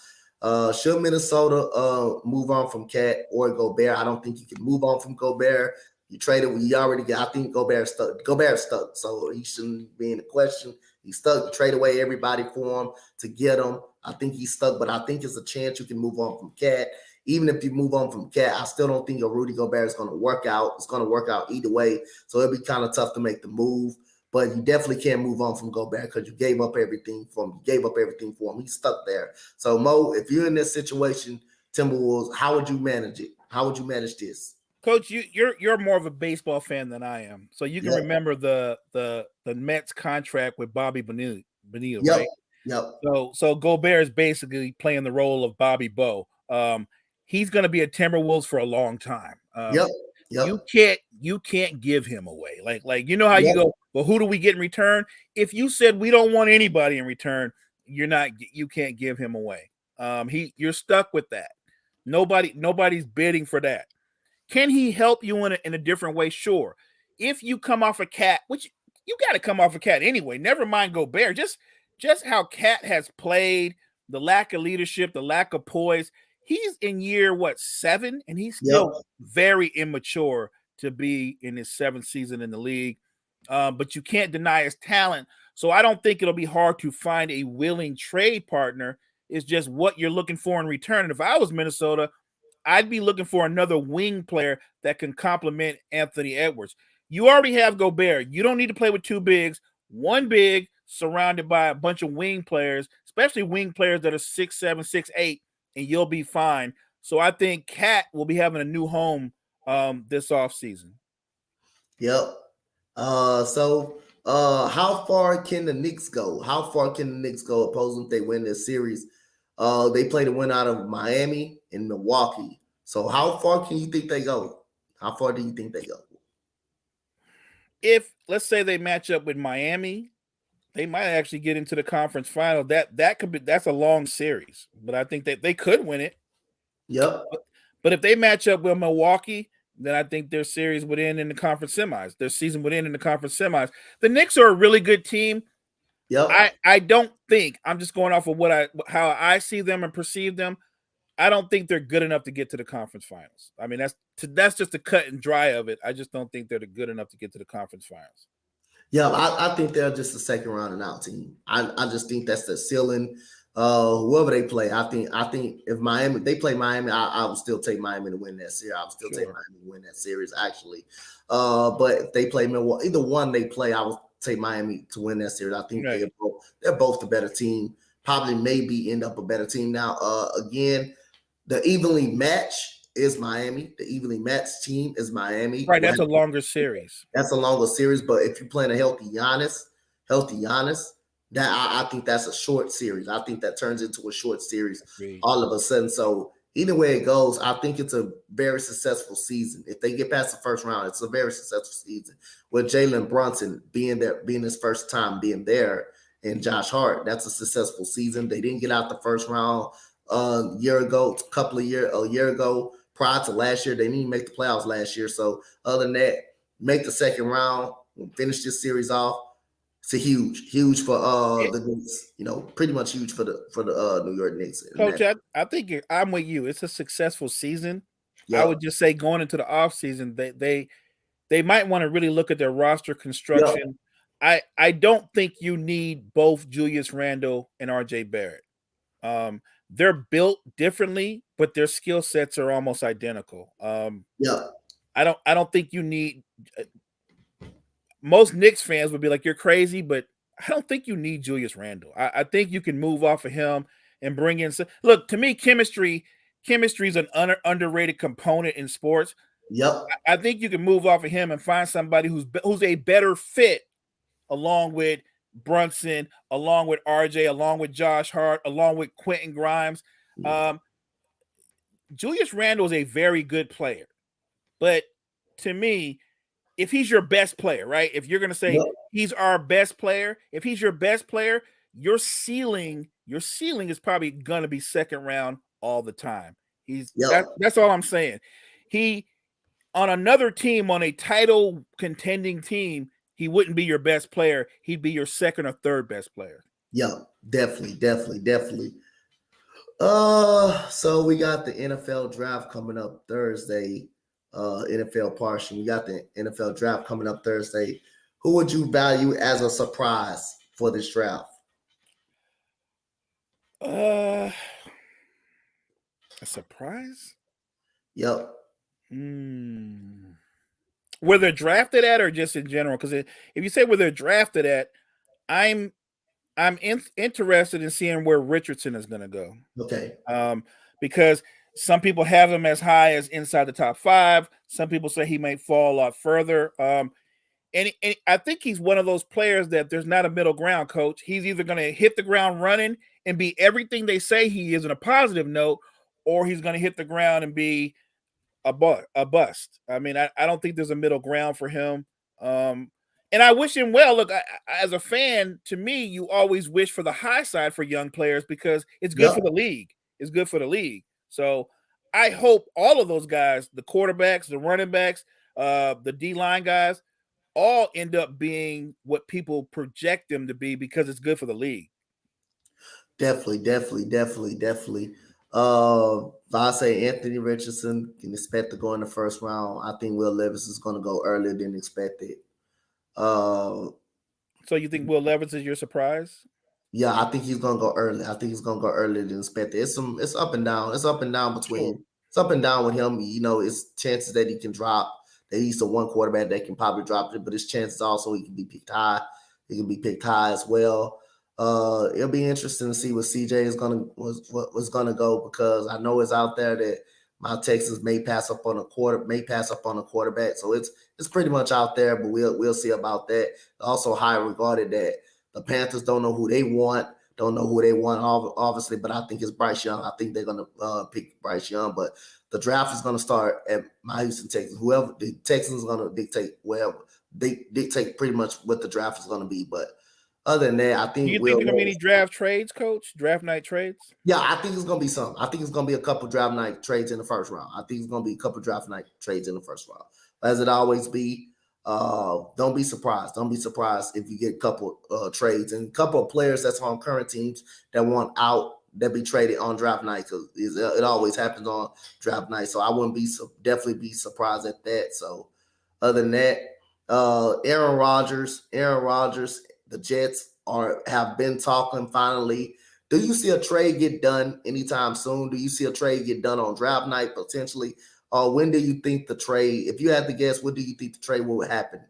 Should Minnesota move on from Cat or Gobert? I don't think you can move on from Gobert. You traded. You already got. I think Gobert's stuck. Gobert's stuck. So he shouldn't be in the question. He's stuck. You trade away everybody for him to get him. I think he's stuck, but I think it's a chance you can move on from Cat. Even if you move on from Cat, I still don't think your Rudy Gobert is going to work out. It's going to work out either way. So it'll be kind of tough to make the move. But you definitely can't move on from Gobert because you gave up everything for him. You gave up everything for him. He's stuck there. So, Mo, if you're in this situation, Timberwolves, how would you manage it? How would you manage this? Coach, you're more of a baseball fan than I am, so you can remember the Mets contract with Bobby Bonilla, right? Yep. So Gobert is basically playing the role of Bobby Bo. He's going to be a Timberwolves for a long time. Yep. You can't give him away. Like you know how you go, well, who do we get in return? If you said we don't want anybody in return, you can't give him away. You're stuck with that. Nobody's bidding for that. Can he help you in a different way? Sure. If you come off a Cat, which you got to come off a Cat anyway, never mind Gobert, just how Cat has played, the lack of leadership, the lack of poise. He's in year 7, and he's still very immature to be in his 7th season in the league. But you can't deny his talent. So I don't think it'll be hard to find a willing trade partner. It's just what you're looking for in return. And if I was Minnesota, I'd be looking for another wing player that can complement Anthony Edwards. You already have Gobert. You don't need to play with 2 bigs. 1 big surrounded by a bunch of wing players, especially wing players that are 6'7", 6'8", and you'll be fine. So I think Cat will be having a new home this offseason. Yep. How far can the Knicks go? How far can the Knicks go opposing if they win this series? They play the win out of Miami and Milwaukee. So how far can you think they go? How far do you think they go? If, let's say, they match up with Miami, they might actually get into the conference final. That's a long series, but I think that they could win it. Yep. But if they match up with Milwaukee, then I think their series would end in the conference semis. Their season would end in the conference semis. The Knicks are a really good team. Yep. I don't think, I'm just going off of how I see them and perceive them. I don't think they're good enough to get to the conference finals. I mean, that's just the cut and dry of it. I just don't think they're good enough to get to the conference finals. Yeah, I think they're just a second round and out team. I just think that's the ceiling. Whoever they play, I think if they play Miami, I would still take Miami to win that series. I would still take Miami to win that series, actually. But if they play Milwaukee, either one they play, I would take Miami to win that series. I think they're both the better team. Probably maybe end up a better team now. Again, the evenly match is Miami. The evenly matched team is Miami. Right, that's a longer series. That's a longer series, but if you're playing a healthy Giannis, that I think that's a short series. I think that turns into a short series all of a sudden. So either way it goes, I think it's a very successful season. If they get past the first round, it's a very successful season. With Jalen Brunson being there, being his first time being there, and Josh Hart, that's a successful season. They didn't get out the first round a year ago. Prior to last year, they didn't even make the playoffs last year. So other than that, make the second round, finish this series off. It's a huge for the Knicks. Pretty much huge for the New York Knicks. Coach, I think I'm with you. It's a successful season. Yep. I would just say going into the offseason, they might want to really look at their roster construction. Yep. I don't think you need both Julius Randle and RJ Barrett. They're built differently, but their skill sets are almost identical. I don't think you need. Most Knicks fans would be like, "You're crazy," but I don't think you need Julius Randle. I think you can move off of him and bring in. Look, to me, chemistry is an underrated component in sports. Yep. I think you can move off of him and find somebody who's a better fit, along with Brunson, along with RJ, along with Josh Hart, along with Quentin Grimes. Julius Randle is a very good player, but to me, if he's your best player, right? If you're going to say he's our best player, if he's your best player, your ceiling is probably going to be second round all the time. That's all I'm saying. He on another team, on a title contending team, he wouldn't be your best player. He'd be your second or third best player. Yeah, definitely. So we got the NFL draft coming up Thursday. NFL portion. We got the NFL draft coming up Thursday. Who would you value as a surprise for this draft? A surprise? Yep. Where they're drafted at, or just in general? Because if you say where they're drafted at, I'm interested in seeing where Richardson is going to go. Okay. Because some people have him as high as inside the top 5. Some people say he might fall a lot further. And I think he's one of those players that there's not a middle ground, coach. He's either going to hit the ground running and be everything they say he is in a positive note, or he's going to hit the ground and be a bust. I mean, I don't think there's a middle ground for him. And I wish him well. Look, as a fan, to me, you always wish for the high side for young players because it's good for the league. It's good for the league. So I hope all of those guys, the quarterbacks, the running backs, the D-line guys, all end up being what people project them to be because it's good for the league. Definitely. I say Anthony Richardson can expect to go in the first round. I think Will Levis is going to go earlier than expected. So you think Will Levis is your surprise? Yeah, I think he's gonna go early. I think he's gonna go earlier than expected. It's up and down. It's up and down between. It's up and down with him. You know, it's chances that he can drop. That he's the one quarterback that can probably drop it, but his chances also he can be picked high. He can be picked high as well. It'll be interesting to see what CJ is was gonna go, because I know it's out there that my Texans may pass up on a quarterback. So it's pretty much out there, but we'll see about that. Also high regarded that the Panthers don't know who they want, obviously, but I think it's Bryce Young. I think they're going to pick Bryce Young, but the draft is going to start at my Houston Texans. Whoever the Texans are going to dictate pretty much what the draft is going to be. But other than that, I think. Do you think there's going to be any draft trades, Coach? Draft night trades? Yeah, I think it's going to be some. I think it's going to be a couple draft night trades in the first round. I think it's going to be a couple draft night trades in the first round, as it always be. Don't be surprised. Don't be surprised if you get a couple trades and a couple of players that's on current teams that want out that be traded on draft night, because it always happens on draft night. So I wouldn't definitely be surprised at that. So other than that, Aaron Rodgers, the Jets have been talking finally. Do you see a trade get done anytime soon? Do you see a trade get done on draft night potentially? When do you think the trade, if you had to guess, when do you think the trade will happen?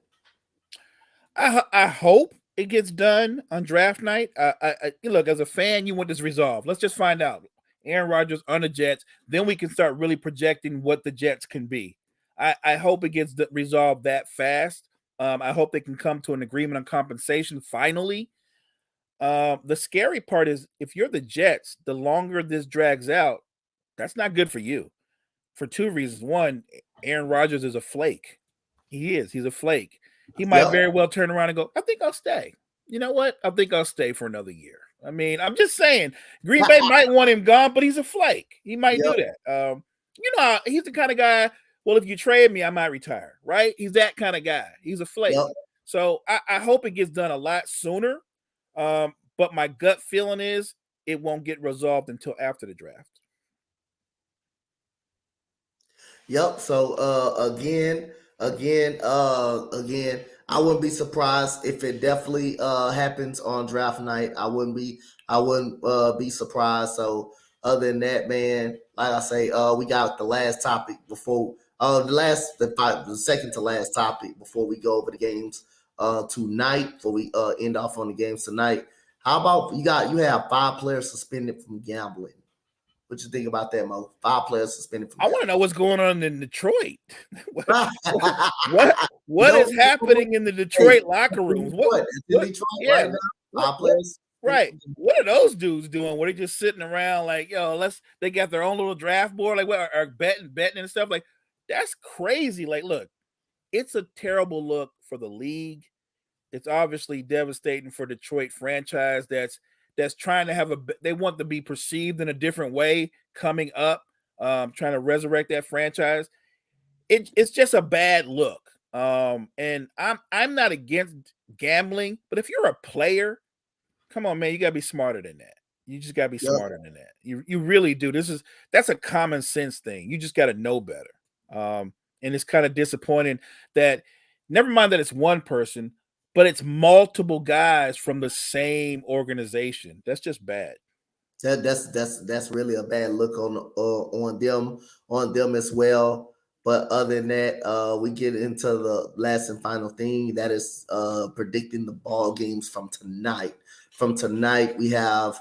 I hope it gets done on draft night. Look, as a fan, you want this resolved. Let's just find out. Aaron Rodgers on the Jets, then we can start really projecting what the Jets can be. I hope it gets resolved that fast. I hope they can come to an agreement on compensation finally. The scary part is if you're the Jets, the longer this drags out, that's not good for you. For two reasons. One, Aaron Rodgers is a flake. He is. He's a flake. He might very well turn around and go, I think I'll stay. You know what? I think I'll stay for another year. I mean, I'm just saying, Green Bay might want him gone, but he's a flake. He might do that. He's the kind of guy, well, if you trade me, I might retire, right? He's that kind of guy. He's a flake. So I hope it gets done a lot sooner. But my gut feeling is it won't get resolved until after the draft. Yep. So again, I wouldn't be surprised if it definitely happens on draft night. I wouldn't be surprised. So other than that, man, like I say, we got the last topic before the second to last topic before we go over the games tonight. Before we end off on the games tonight. How about you have 5 players suspended from gambling? What you think about that, Mo? 5 players suspended from gambling. I want to know what's going on in Detroit. what is happening in the Detroit locker rooms? Detroit right now? 5 players. Right. What are those dudes doing? What are they just sitting around like, yo, they got their own little draft board, like what are betting and stuff? Like, that's crazy. Like, look, it's a terrible look for the league. It's obviously devastating for Detroit franchise that's trying to they want to be perceived in a different way coming up, trying to resurrect that franchise. It's just a bad look. And I'm not against gambling, but if you're a player, come on, man, you gotta be smarter than that. You just gotta be Yep. smarter than that. You really do. That's a common sense thing. You just gotta know better. And it's kind of disappointing that never mind that it's one person, but it's multiple guys from the same organization. That's just bad. That's really a bad look on them as well. But other than that, we get into the last and final thing that is predicting the ball games from tonight. From tonight, we have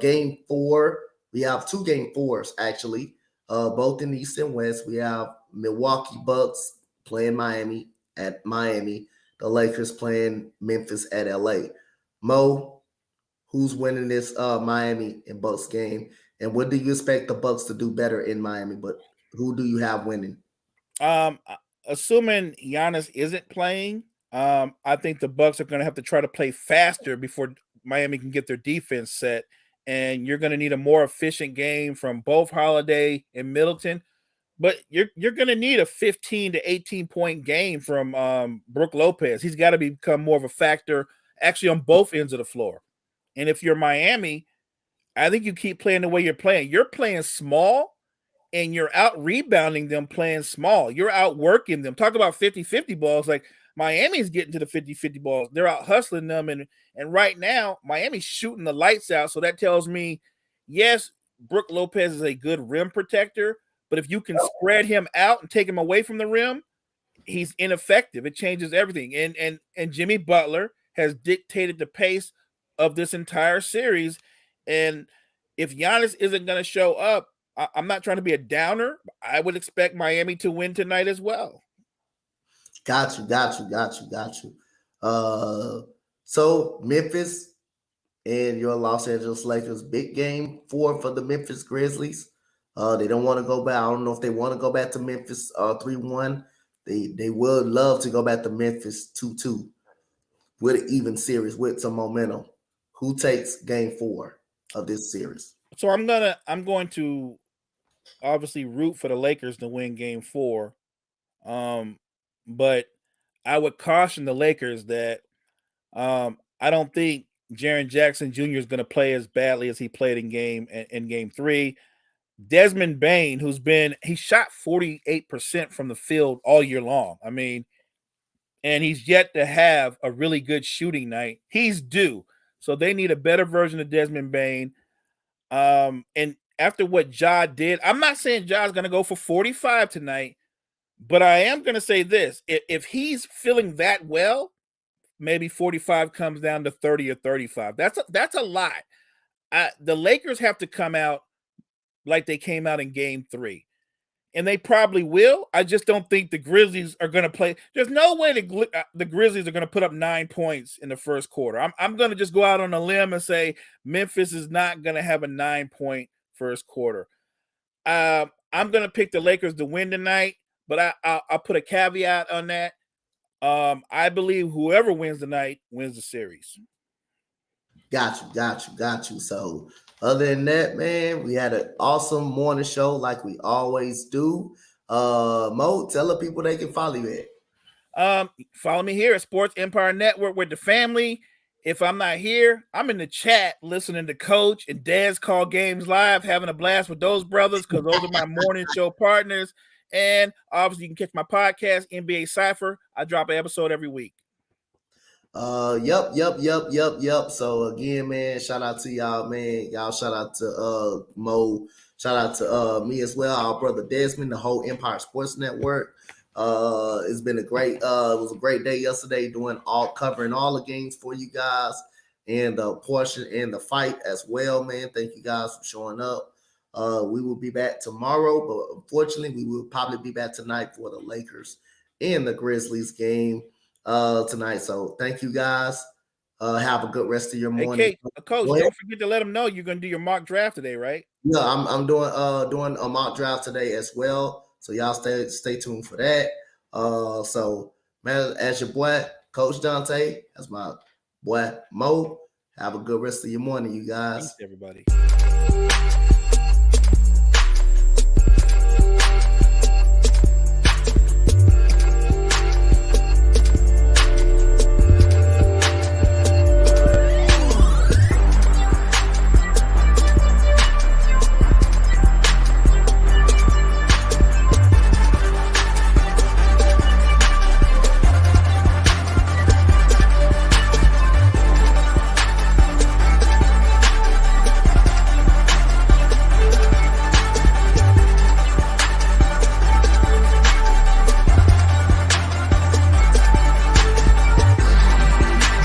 game 4. We have 2 game 4s actually, both in the East and West. We have Milwaukee Bucks playing Miami at Miami. The Lakers playing Memphis at LA. Mo, who's winning this Miami and Bucks game, and what do you expect the Bucks to do better in Miami? But who do you have winning? Assuming Giannis isn't playing, I think the Bucks are going to have to try to play faster before Miami can get their defense set, and you're going to need a more efficient game from both Holiday and Middleton. But you're going to need a 15 to 18 point game from Brook Lopez. He's got to become more of a factor, actually, on both ends of the floor. And if you're Miami, I think you keep playing the way you're playing. You're playing small, and you're out rebounding them playing small. You're outworking them. Talk about 50-50 balls. Like, Miami's getting to the 50-50 balls. They're out hustling them. And right now, Miami's shooting the lights out. So that tells me, yes, Brook Lopez is a good rim protector. But if you can spread him out and take him away from the rim, he's ineffective. It changes everything. And Jimmy Butler has dictated the pace of this entire series. And if Giannis isn't going to show up, I'm not trying to be a downer. I would expect Miami to win tonight as well. Got you. So Memphis and your Los Angeles Lakers, big game 4 for the Memphis Grizzlies. They don't want to go back. I don't know if they want to go back to Memphis 3-1. They would love to go back to Memphis 2-2 with an even series with some momentum. Who takes game 4 of this series? So I'm going to obviously root for the Lakers to win game 4. But I would caution the Lakers that I don't think Jaren Jackson Jr. is going to play as badly as he played in game 3. Desmond Bane, he shot 48% from the field all year long. I mean, and he's yet to have a really good shooting night. He's due. So they need a better version of Desmond Bane. And after what Ja did, I'm not saying Ja's going to go for 45 tonight, but I am going to say this. If he's feeling that well, maybe 45 comes down to 30 or 35. That's a lot. The Lakers have to come out like they came out in game 3. And they probably will. I just don't think the Grizzlies are going to play. There's no way the Grizzlies are going to put up 9 points in the first quarter. I'm going to just go out on a limb and say Memphis is not going to have a 9-point first quarter. I'm going to pick the Lakers to win tonight, but I'll put a caveat on that. I believe whoever wins tonight wins the series. Got you. So other than that, man, we had an awesome morning show like we always do. Mo, tell the people they can follow you at. Follow me here at Sports Empire Network with the family. If I'm not here, I'm in the chat listening to Coach and Dad's call games live, having a blast with those brothers because those are my morning show partners. And obviously, you can catch my podcast, NBA Cypher. I drop an episode every week. Yep. So again, man, shout out to y'all, man. Y'all shout out to Mo. Shout out to me as well, our brother Desmond, the whole Empire Sports Network. It's been it was a great day yesterday covering all the games for you guys and the portion and the fight as well, man. Thank you guys for showing up. We will be back tomorrow, but unfortunately, we will probably be back tonight for the Lakers and the Grizzlies game tonight. So thank you guys. Have a good rest of your Hey, morning. Coach, Go ahead. don't forget to let them know you're going to do your mock draft today, right? Yeah, I'm doing a mock draft today as well. So y'all stay tuned for that. So man, as your boy, Coach Dante, as my boy Mo, have a good rest of your morning, you guys. Peace, everybody.